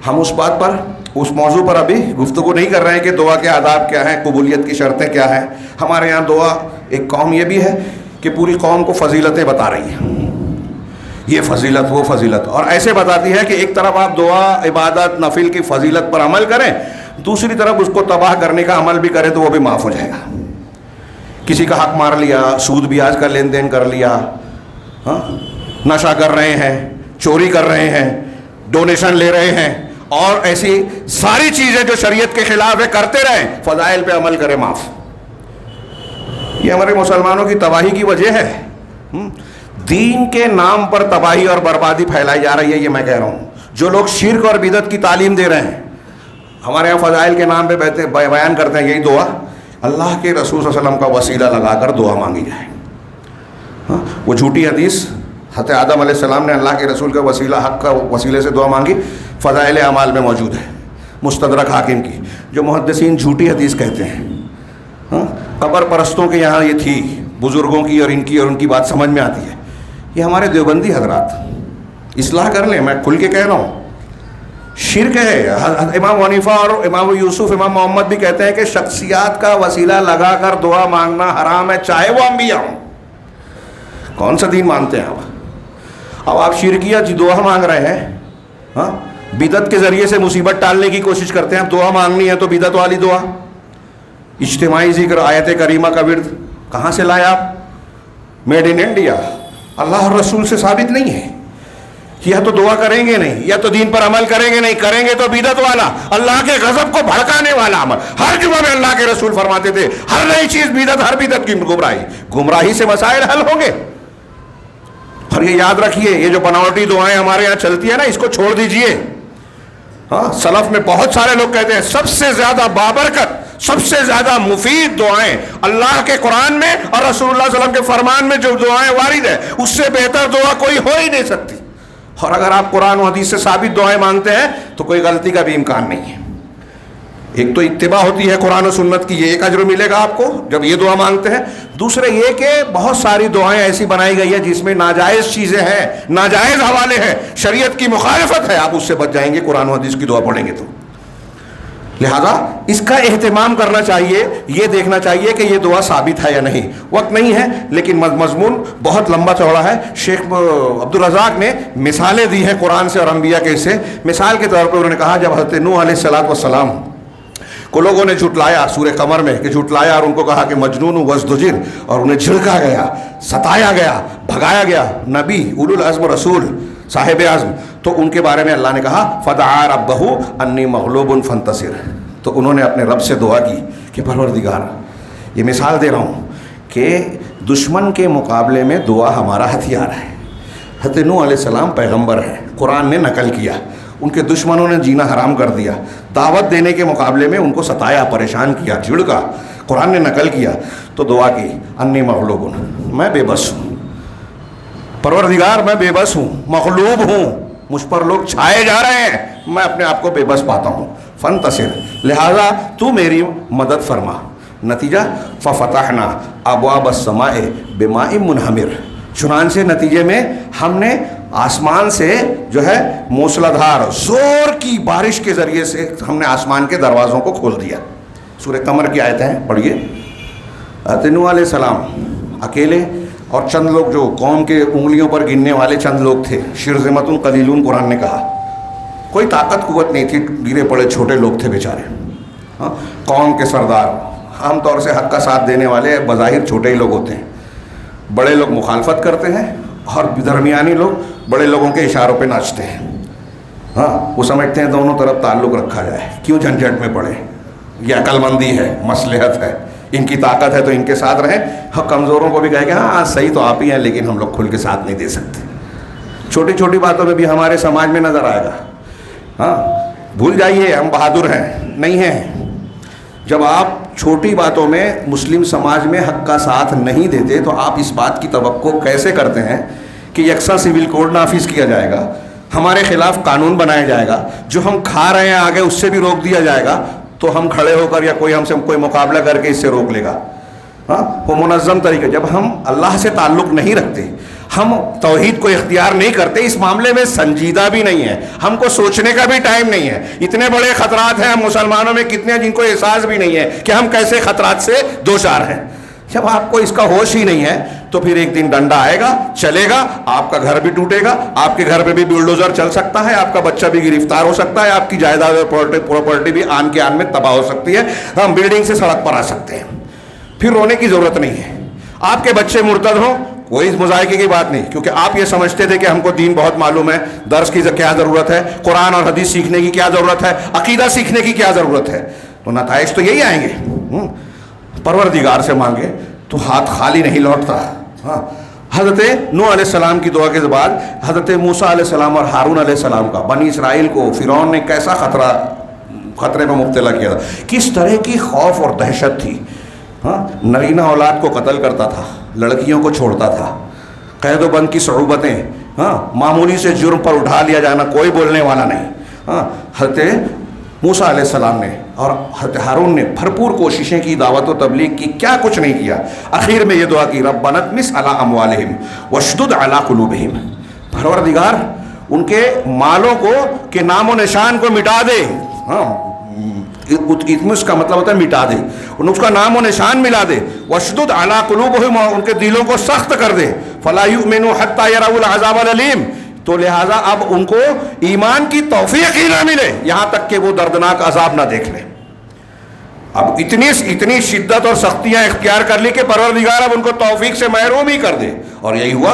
ہم اس بات پر، اس موضوع پر ابھی گفتگو نہیں کر رہے ہیں کہ دعا کے آداب کیا ہیں، قبولیت کی شرطیں کیا ہیں۔ ہمارے یہاں دعا، ایک قوم یہ بھی ہے کہ پوری قوم کو فضیلتیں بتا رہی ہیں، یہ فضیلت وہ فضیلت، اور ایسے بتاتی ہے کہ ایک طرف آپ دعا، عبادت، نفل کی فضیلت پر عمل کریں، دوسری طرف اس کو تباہ کرنے کا عمل بھی کریں تو وہ بھی معاف ہو جائے گا۔ کسی کا حق مار لیا، سود بیاج کا لین دین کر لیا، نشہ کر رہے ہیں، چوری کر رہے ہیں، ڈونیشن لے رہے ہیں، اور ایسی ساری چیزیں جو شریعت کے خلاف ہے کرتے رہیں، فضائل پہ عمل کریں، معاف۔ یہ ہمارے مسلمانوں کی تباہی کی وجہ ہے۔ دین کے نام پر تباہی اور بربادی پھیلائی جا رہی ہے، یہ میں کہہ رہا ہوں۔ جو لوگ شرک اور بدعت کی تعلیم دے رہے ہیں، ہمارے یہاں فضائل کے نام پہ بیان کرتے ہیں یہی دعا، اللہ کے رسول صلی اللہ علیہ وسلم کا وسیلہ لگا کر دعا مانگی جائے۔ وہ جھوٹی حدیث، حضرت آدم علیہ السلام نے اللہ کے رسول کا وسیلہ، حق کا وسیلے سے دعا مانگی، فضائل اعمال میں موجود ہے، مستدرک حاکم کی، جو محدثین جھوٹی حدیث کہتے ہیں۔ قبر پرستوں کے یہاں یہ تھی، بزرگوں کی اور ان کی بات سمجھ میں آتی ہے۔ یہ ہمارے دیوبندی حضرات اصلاح کر لیں، میں کھل کے کہہ رہا ہوں، شرک ہے۔ امام حنیفہ اور امام یوسف، امام محمد بھی کہتے ہیں کہ شخصیات کا وسیلہ لگا کر دعا مانگنا حرام ہے، چاہے وہ انبیاء ہوں۔ کون سا دین مانتے ہیں اب آپ شرکیہ دعا مانگ رہے ہیں، بدعت کے ذریعے سے مصیبت ٹالنے کی کوشش کرتے ہیں۔ اب دعا مانگنی ہے تو بدعت والی دعا، اجتماعی ذکر، آیت کریمہ کا ورد کہاں سے لائے آپ؟ میڈ ان انڈیا، اللہ اور رسول سے ثابت نہیں ہے۔ یا تو دعا کریں گے نہیں، یا تو دین پر عمل کریں گے نہیں، کریں گے تو بدعت والا، اللہ کے غضب کو بھڑکانے والا عمل۔ ہر جمعہ میں اللہ کے رسول فرماتے تھے ہر نئی چیز بدعت، ہر بدعت کی گمراہی سے مسائل حل ہوں گے۔ اور یہ یاد رکھیے، یہ جو بناوٹی دعائیں ہمارے یہاں چلتی ہیں نا، اس کو چھوڑ دیجئے. ہاں، سلف میں بہت سارے لوگ کہتے ہیں سب سے زیادہ بابرکت، سب سے زیادہ مفید دعائیں اللہ کے قرآن میں اور رسول اللہ صلی اللہ علیہ وسلم کے فرمان میں جو دعائیں وارد ہیں، اس سے بہتر دعا کوئی ہو ہی نہیں سکتی. اور اگر آپ قرآن و حدیث سے ثابت دعائیں مانگتے ہیں تو کوئی غلطی کا بھی امکان نہیں ہے. ایک تو اتباع ہوتی ہے قرآن و سنت کی، یہ ایک اجر ملے گا آپ کو جب یہ دعا مانگتے ہیں. دوسرے یہ کہ بہت ساری دعائیں ایسی بنائی گئی ہیں جس میں ناجائز چیزیں ہیں، ناجائز حوالے ہیں، شریعت کی مخالفت ہے، آپ اس سے بچ جائیں گے قرآن و حدیث کی دعا پڑھیں گے تو. لہذا اس کا اہتمام کرنا چاہیے، یہ دیکھنا چاہیے کہ یہ دعا ثابت ہے یا نہیں. وقت نہیں ہے لیکن مضمون بہت لمبا چوڑا ہے. شیخ عبدالرزاق نے مثالیں دی ہیں قرآن سے اور انبیاء کے سے. مثال کے طور پر انہوں نے کہا جب حضرت نوح علیہ السلام کو لوگوں نے جھٹلایا سورہ قمر میں کہ جھٹلایا اور ان کو کہا کہ مجنون وازدجر، اور انہیں جھڑکا گیا، ستایا گیا، بھگایا گیا، نبی اولو العزم رسول صاحب عزم، تو ان کے بارے میں اللہ نے کہا فدعا ربہ انی مغلوب فانتصر. تو انہوں نے اپنے رب سے دعا کی کہ پروردگار، یہ مثال دے رہا ہوں کہ دشمن کے مقابلے میں دعا ہمارا ہتھیار ہے. حضرت نوح علیہ السلام پیغمبر ہیں، قرآن نے نقل کیا، ان کے دشمنوں نے جینا حرام کر دیا، دعوت دینے کے مقابلے میں ان کو ستایا، پریشان کیا، جھڑکا، قرآن نے نقل کیا. تو دعا کی انی مغلوب، میں بے بس ہوں، پروردگار میں بے بس ہوں، مغلوب ہوں، مجھ پر لوگ چھائے جا رہے ہیں، میں اپنے آپ کو بے بس پاتا ہوں. فانتصر، لہذا تو میری مدد فرما. نتیجہ ففتحنا ابواب السماء بماء منہمر، چنانچہ نتیجے میں ہم نے آسمان سے جو ہے موسلا دھار زور کی بارش کے ذریعے سے ہم نے آسمان کے دروازوں کو کھول دیا. سورہ قمر کی آیتیں ہیں، پڑھیے. نوح علیہ السلام اکیلے اور چند لوگ جو قوم کے انگلیوں پر گننے والے چند لوگ تھے، شرذمۃ قلیلون قرآن نے کہا، کوئی طاقت قوت نہیں تھی، گرے پڑے چھوٹے لوگ تھے بیچارے. ہاں، قوم کے سردار عام طور سے حق کا ساتھ دینے والے بظاہر چھوٹے ہی لوگ ہوتے ہیں، بڑے لوگ مخالفت کرتے ہیں اور درمیانی لوگ بڑے لوگوں کے اشاروں پہ ناچتے ہیں. ہاں، وہ سمجھتے ہیں دونوں طرف تعلق رکھا جائے، کیوں جھنجھٹ میں پڑے، یہ عقل مندی ہے، مصلحت ہے، ان کی طاقت ہے تو ان کے ساتھ رہیں. ہاں، کمزوروں کو بھی کہے کہ ہاں صحیح تو آپ ہی ہیں لیکن ہم لوگ کھل کے ساتھ نہیں دے سکتے. چھوٹی چھوٹی باتوں میں بھی ہمارے سماج میں نظر آئے گا. ہاں، بھول جائیے ہم بہادر ہیں، نہیں ہیں. جب آپ چھوٹی باتوں میں مسلم سماج میں حق کا ساتھ نہیں دیتے تو آپ اس بات کی توقع کیسے کرتے ہیں کہ یکساں سول کوڈ نافذ کیا جائے گا، ہمارے خلاف قانون بنایا جائے گا، جو ہم کھا رہے ہیں آگے اس سے بھی روک دیا جائے گا، تو ہم کھڑے ہو کر یا کوئی ہم سے کوئی مقابلہ کر کے اس سے روک لے گا. ہاں، وہ منظم طریقے. جب ہم اللہ سے تعلق نہیں رکھتے، ہم توحید کو اختیار نہیں کرتے، اس معاملے میں سنجیدہ بھی نہیں ہے، ہم کو سوچنے کا بھی ٹائم نہیں ہے. اتنے بڑے خطرات ہیں ہم مسلمانوں میں کتنے جن کو احساس بھی نہیں ہے کہ ہم کیسے خطرات سے دوچار ہیں. جب آپ کو اس کا ہوش ہی نہیں ہے تو پھر ایک دن ڈنڈا آئے گا، چلے گا، آپ کا گھر بھی ٹوٹے گا، آپ کے گھر پہ بھی بلڈوزر چل سکتا ہے، آپ کا بچہ بھی گرفتار ہو سکتا ہے، آپ کی جائیداد اور پراپرٹی بھی آن کے آن میں تباہ ہو سکتی ہے، ہم بلڈنگ سے سڑک پر آ سکتے ہیں. پھر رونے کی ضرورت نہیں ہے. آپ کے بچے مرتد ہوں، کوئی مذائقے کی بات نہیں، کیونکہ آپ یہ سمجھتے تھے کہ ہم کو دین بہت معلوم ہے، درس کی کیا ضرورت ہے، قرآن اور حدیث سیکھنے کی کیا ضرورت ہے، عقیدہ سیکھنے کی کیا ضرورت ہے. تو نتائج تو یہی آئیں گے. پروردگار سے مانگے تو ہاتھ خالی نہیں لوٹتا. ہاں، حضرت نوح علیہ السلام کی دعا کے بعد حضرت موسیٰ علیہ السلام اور ہارون علیہ السلام کا بنی اسرائیل کو فرعون نے کیسا خطرے میں مبتلا کیا تھا، کس طرح کی خوف اور دہشت تھی. ہاں، نرینہ اولاد کو قتل کرتا تھا، لڑکیوں کو چھوڑتا تھا، قید و بند کی صعوبتیں، ہاں، معمولی سے جرم پر اٹھا لیا جانا، کوئی بولنے والا نہیں. ہاں، حضرت موسیٰ علیہ السلام نے اور حضرت ہارون نے بھرپور کوششیں کی، دعوت و تبلیغ کی، کیا کچھ نہیں کیا. آخر میں یہ دعا کی ربنا اطمس علی اموالہم واشدد علی قلوبہم، پروردگار ان کے مالوں کو کے نام و نشان کو مٹا دے. ہاں، اطمس کا مطلب ہوتا ہے مٹا دے، اس کا نام و نشان ملا دے. واشدد علی قلوبہم، ان کے دلوں کو سخت کر دے. فلا یؤمنوا حتی یروا العذاب الالم، تو لہٰذا اب ان کو ایمان کی توفیق ہی نہ ملے یہاں تک کہ وہ دردناک عذاب نہ دیکھ لیں. اب اتنی شدت اور سختیاں اختیار کر لی کہ پروردگار اب ان کو توفیق سے محروم ہی کر دے. اور یہی ہوا.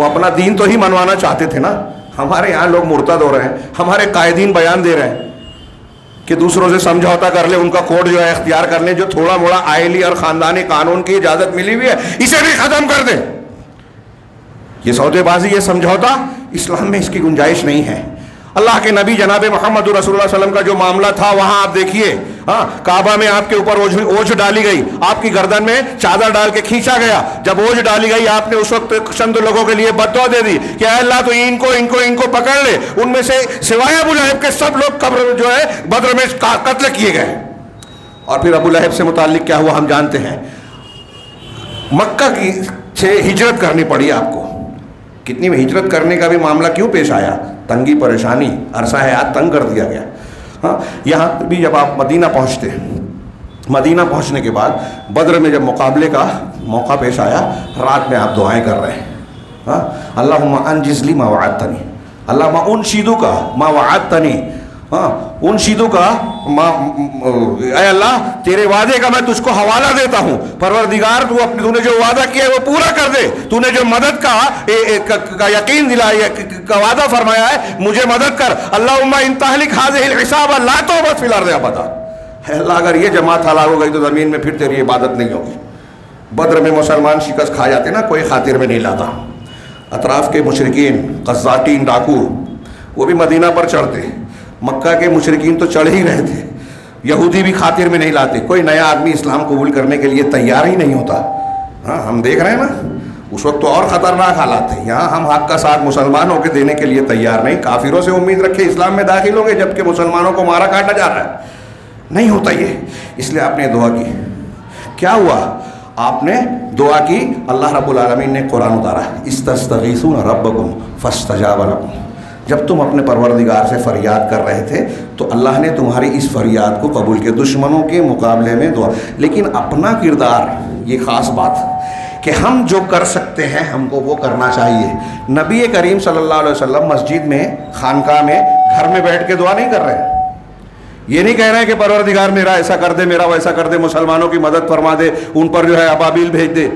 وہ اپنا دین تو ہی منوانا چاہتے تھے نا. ہمارے یہاں لوگ مرتد ہو رہے ہیں, ہمارے قائدین بیان دے رہے ہیں کہ دوسروں سے سمجھوتا کر لیں, ان کا کوڈ جو ہے اختیار کر لیں, جو تھوڑا موڑا آئلی اور خاندانی قانون کی اجازت ملی ہوئی ہے اسے بھی ختم کر دیں. یہ سودے بازی, یہ سمجھوتا اسلام میں اس کی گنجائش نہیں ہے. اللہ کے نبی جناب محمد رسول اللہ صلی اللہ علیہ وسلم کا جو معاملہ تھا, وہاں آپ دیکھیے, ہاں کعبہ میں آپ کے اوپر اوجھ ڈالی گئی, آپ کی گردن میں چادر ڈال کے کھینچا گیا. جب اوجھ ڈالی گئی آپ نے اس وقت چند لوگوں کے لیے بد دعا دے دی کہ اے اللہ تو ان کو پکڑ لے. ان میں سے سوائے ابو لہب کے سب لوگ قبر جو ہے بدر میں قتل کیے گئے. اور پھر ابو لہب سے متعلق کیا ہوا ہم جانتے ہیں. مکہ کی سے ہجرت کرنی پڑی آپ کو. کتنی ہجرت کرنے کا بھی معاملہ کیوں پیش آیا؟ تنگی پریشانی, عرصہ حیات تنگ کر دیا گیا. ہاں, یہاں بھی جب آپ مدینہ پہنچتے ہیں, مدینہ پہنچنے کے بعد بدر میں جب مقابلے کا موقع پیش آیا, رات میں آپ دعائیں کر رہے ہیں. ہاں, اللہم انجز لی ما وعدتنی, اللہم انشدک ما وعدتنی. ہاں, انشدک اے اللہ تیرے وعدے کا میں تجھ کو حوالہ دیتا ہوں. پروردگار تو نے جو وعدہ کیا ہے وہ پورا کر دے. تو نے جو مدد کا یقین دلایا کا وعدہ فرمایا ہے, مجھے مدد کر. اللہم ان تہلک ہذہ العصابہ لا تعبد فی الارض ابدا. اے اللہ اگر یہ جماعت ہلاک ہو گئی تو زمین میں پھر تیری عبادت نہیں ہوگی. بدر میں مسلمان شکست کھا جاتے نا, کوئی خاطر میں نہیں لاتا. اطراف کے مشرکین, قذاتین, ڈاکو, وہ بھی مدینہ پر چڑھتے. مکہ کے مشرکین تو چڑھ ہی رہے تھے, یہودی بھی خاطر میں نہیں لاتے. کوئی نیا آدمی اسلام قبول کرنے کے لیے تیار ہی نہیں ہوتا. ہاں, ہم دیکھ رہے ہیں نا, اس وقت تو اور خطرناک حالات تھے. یہاں ہم حق کا ساتھ مسلمانوں کے دینے کے لیے تیار نہیں, کافروں سے امید رکھے اسلام میں داخل ہوں گے جبکہ مسلمانوں کو مارا کاٹا جا رہا ہے. نہیں ہوتا یہ. اس لیے آپ نے دعا کی. کیا ہوا؟ آپ نے دعا کی, اللہ رب العالمین نے قرآن اتارا, استستغیثون ربکم فاستجاب لکم. جب تم اپنے پروردگار سے فریاد کر رہے تھے تو اللہ نے تمہاری اس فریاد کو قبول کیا. دشمنوں کے مقابلے میں دعا. لیکن اپنا کردار, یہ خاص بات کہ ہم جو کر سکتے ہیں ہم کو وہ کرنا چاہیے. نبی کریم صلی اللہ علیہ وسلم مسجد میں, خانقاہ میں, گھر میں بیٹھ کے دعا نہیں کر رہے ہیں. یہ نہیں کہہ رہے ہیں کہ پروردگار میرا ایسا کر دے, میرا ویسا کر دے, مسلمانوں کی مدد فرما دے, ان پر جو ہے ابابیل بھیج دے,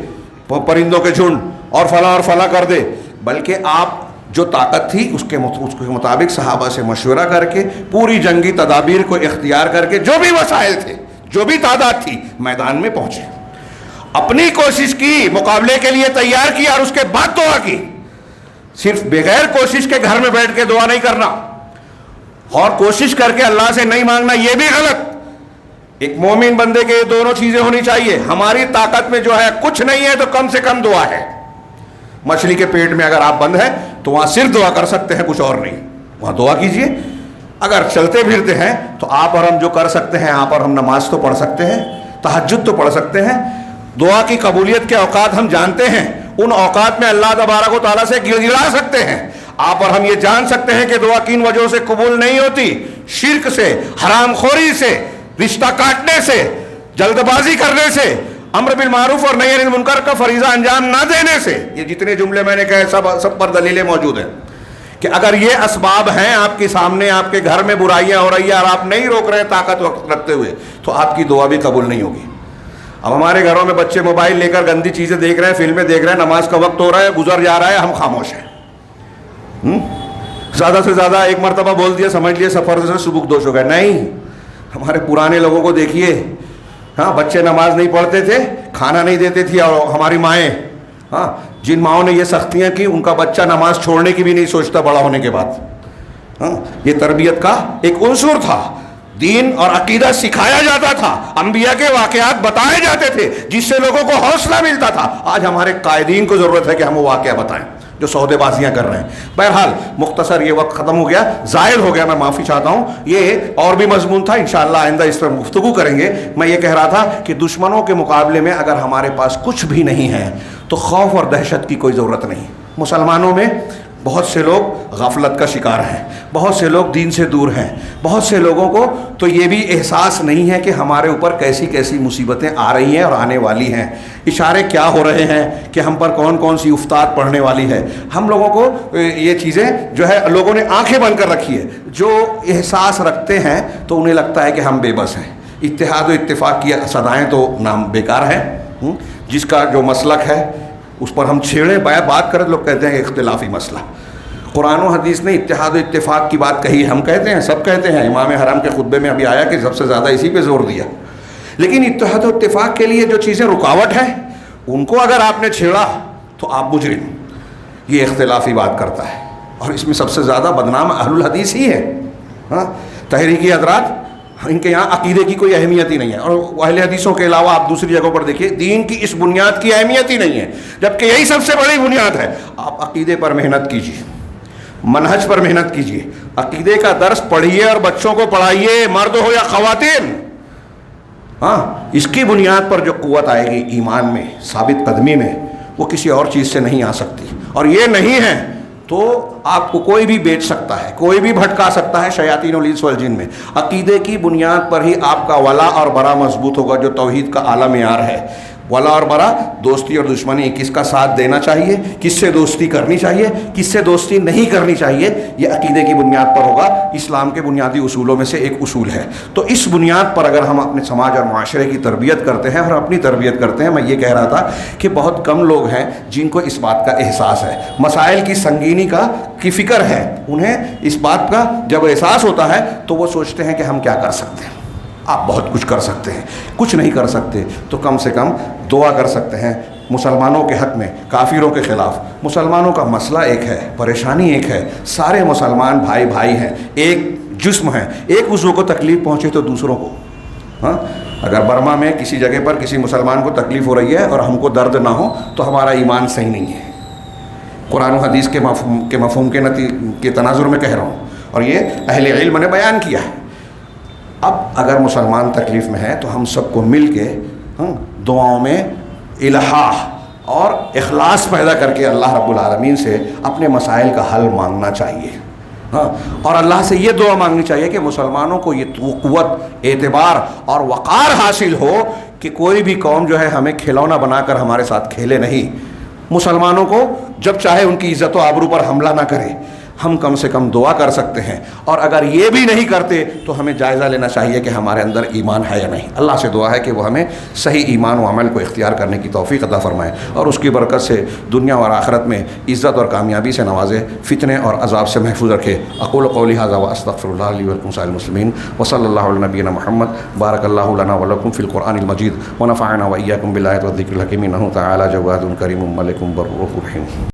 پرندوں کے جھنڈ, اور فلاں کر دے. بلکہ آپ جو طاقت تھی اس کے مطابق صحابہ سے مشورہ کر کے, پوری جنگی تدابیر کو اختیار کر کے, جو بھی وسائل تھے, جو بھی تعداد تھی, میدان میں پہنچے. اپنی کوشش کی, مقابلے کے لیے تیار کیا, اور اس کے بعد دعا کی. صرف بغیر کوشش کے گھر میں بیٹھ کے دعا نہیں کرنا, اور کوشش کر کے اللہ سے نہیں مانگنا, یہ بھی غلط. ایک مومن بندے کے دونوں چیزیں ہونی چاہیے. ہماری طاقت میں جو ہے کچھ نہیں ہے تو کم سے کم دعا ہے. مچھلی کے پیٹ میں اگر آپ بند ہیں تو وہاں صرف دعا کر سکتے ہیں, کچھ اور نہیں. وہاں دعا کیجئے. اگر چلتے پھرتے ہیں تو آپ اور ہم جو کر سکتے ہیں, آپ اور ہم نماز تو پڑھ سکتے ہیں, تہجد تو پڑھ سکتے ہیں. دعا کی قبولیت کے اوقات ہم جانتے ہیں, ان اوقات میں اللہ تبارک و تعالیٰ سے گڑگڑا سکتے ہیں. آپ اور ہم یہ جان سکتے ہیں کہ دعا کن وجہوں سے قبول نہیں ہوتی. شرک سے, حرام خوری سے, رشتہ کاٹنے سے, جلد بازی کرنے سے, امر بالمعروف اور نہی عن المنکر کا فریضہ انجام نہ دینے سے. یہ جتنے جملے میں نے کہے سب پر دلیلیں موجود ہیں کہ اگر یہ اسباب ہیں آپ کے سامنے, آپ کے گھر میں برائیاں ہو رہی ہیں اور آپ نہیں روک رہے طاقت وقت رکھتے ہوئے, تو آپ کی دعا بھی قبول نہیں ہوگی. اب ہمارے گھروں میں بچے موبائل لے کر گندی چیزیں دیکھ رہے ہیں, فلمیں دیکھ رہے ہیں, نماز کا وقت ہو رہا ہے, گزر جا رہا ہے, ہم خاموش ہیں. زیادہ سے زیادہ ایک مرتبہ بول دیا, سمجھ لیے سفر سے سبک دوش ہو گئے. نہیں, ہمارے پرانے لوگوں کو دیکھیے, ہاں بچے نماز نہیں پڑھتے تھے, کھانا نہیں دیتے تھی, اور ہماری مائیں, ہاں جن ماؤں نے یہ سختیاں کی ان کا بچہ نماز چھوڑنے کی بھی نہیں سوچتا بڑا ہونے کے بعد. ہاں, یہ تربیت کا ایک عنصر تھا. دین اور عقیدہ سکھایا جاتا تھا, انبیاء کے واقعات بتائے جاتے تھے جس سے لوگوں کو حوصلہ ملتا تھا. آج ہمارے قائدین کو ضرورت ہے کہ ہم وہ واقعہ بتائیں جو سودے بازیاں کر رہے ہیں. بہرحال مختصر یہ وقت ختم ہو گیا, زائل ہو گیا, میں معافی چاہتا ہوں. یہ اور بھی مضمون تھا, انشاءاللہ آئندہ اس پر گفتگو کریں گے. میں یہ کہہ رہا تھا کہ دشمنوں کے مقابلے میں اگر ہمارے پاس کچھ بھی نہیں ہے تو خوف اور دہشت کی کوئی ضرورت نہیں. مسلمانوں میں بہت سے لوگ غفلت کا شکار ہیں, بہت سے لوگ دین سے دور ہیں, بہت سے لوگوں کو تو یہ بھی احساس نہیں ہے کہ ہمارے اوپر کیسی کیسی مصیبتیں آ رہی ہیں اور آنے والی ہیں. اشارے کیا ہو رہے ہیں کہ ہم پر کون کون سی افتاد پڑنے والی ہے. ہم لوگوں کو یہ چیزیں جو ہے لوگوں نے آنکھیں بند کر رکھی ہے. جو احساس رکھتے ہیں تو انہیں لگتا ہے کہ ہم بے بس ہیں. اتحاد و اتفاق کی صدائیں تو نام بیکار ہیں. جس کا جو مسلک ہے اس پر ہم چھیڑیں بات کریں لوگ کہتے ہیں اختلافی مسئلہ. قرآن و حدیث نے اتحاد و اتفاق کی بات کہی, ہم کہتے ہیں, سب کہتے ہیں. امام حرم کے خطبے میں ابھی آیا کہ سب سے زیادہ اسی پہ زور دیا. لیکن اتحاد و اتفاق کے لیے جو چیزیں رکاوٹ ہے ان کو اگر آپ نے چھیڑا تو آپ مجرم. یہ اختلافی بات کرتا ہے اور اس میں سب سے زیادہ بدنام اہل الحدیث ہی ہے. ہاں, تحریکی حضرات, ان کے یہاں عقیدے کی کوئی اہمیت ہی نہیں ہے. اور اہل حدیثوں کے علاوہ آپ دوسری جگہوں پر دیکھیے, دین کی اس بنیاد کی اہمیت ہی نہیں ہے, جبکہ یہی سب سے بڑی بنیاد ہے. آپ عقیدے پر محنت کیجیے, منہج پر محنت کیجیے, عقیدے کا درس پڑھیے اور بچوں کو پڑھائیے, مرد ہو یا خواتین. ہاں, اس کی بنیاد پر جو قوت آئے گی ایمان میں, ثابت قدمی میں, وہ کسی اور چیز سے نہیں آ سکتی. اور یہ نہیں ہے تو آپ کو کوئی بھی بیچ سکتا ہے, کوئی بھی بھٹکا سکتا ہے شیاطین الانس والجن میں. عقیدے کی بنیاد پر ہی آپ کا ولا اور برا مضبوط ہوگا, جو توحید کا اعلیٰ معیار ہے. ولا اور برا, دوستی اور دشمنی, کس کا ساتھ دینا چاہیے, کس سے دوستی کرنی چاہیے, کس سے دوستی نہیں کرنی چاہیے, یہ عقیدے کی بنیاد پر ہوگا. اسلام کے بنیادی اصولوں میں سے ایک اصول ہے. تو اس بنیاد پر اگر ہم اپنے سماج اور معاشرے کی تربیت کرتے ہیں اور اپنی تربیت کرتے ہیں, میں یہ کہہ رہا تھا کہ بہت کم لوگ ہیں جن کو اس بات کا احساس ہے, مسائل کی سنگینی کی فکر ہے. انہیں اس بات کا جب احساس ہوتا ہے تو وہ سوچتے ہیں کہ ہم کیا کر سکتے ہیں. آپ بہت کچھ کر سکتے ہیں, کچھ نہیں کر سکتے تو کم سے کم دعا کر سکتے ہیں مسلمانوں کے حق میں, کافروں کے خلاف. مسلمانوں کا مسئلہ ایک ہے, پریشانی ایک ہے. سارے مسلمان بھائی بھائی ہیں, ایک جسم ہیں. ایک عضو کو تکلیف پہنچے تو دوسروں کو. ہاں, اگر برما میں کسی جگہ پر کسی مسلمان کو تکلیف ہو رہی ہے اور ہم کو درد نہ ہو تو ہمارا ایمان صحیح نہیں ہے. قرآن و حدیث کے مفہوم کے تناظر میں کہہ رہا ہوں, اور یہ اہل علم نے بیان کیا ہے. اب اگر مسلمان تکلیف میں ہے تو ہم سب کو مل کے دعاؤں میں الحاح اور اخلاص پیدا کر کے اللہ رب العالمین سے اپنے مسائل کا حل مانگنا چاہیے. ہاں, اور اللہ سے یہ دعا مانگنی چاہیے کہ مسلمانوں کو یہ قوت, اعتبار اور وقار حاصل ہو کہ کوئی بھی قوم جو ہے ہمیں کھلونا بنا کر ہمارے ساتھ کھیلے نہیں. مسلمانوں کو جب چاہے ان کی عزت و آبرو پر حملہ نہ کرے. ہم کم سے کم دعا کر سکتے ہیں, اور اگر یہ بھی نہیں کرتے تو ہمیں جائزہ لینا چاہیے کہ ہمارے اندر ایمان ہے یا نہیں. اللہ سے دعا ہے کہ وہ ہمیں صحیح ایمان و عمل کو اختیار کرنے کی توفیق عطا فرمائے, اور اس کی برکت سے دنیا اور آخرت میں عزت اور کامیابی سے نوازے, فتنے اور عذاب سے محفوظ رکھے. اقول قولی ھذا واستغفر اللہ لی ولکم سائر المسلمین, وصلی اللہ علی نبینا محمد. بارک اللہ لنا ولکم فی القرآن المجید, ونفعنا وإیاکم بالآیات والذکر الحکیم, انہ تعالی جواد کریم ملک بر رحیم.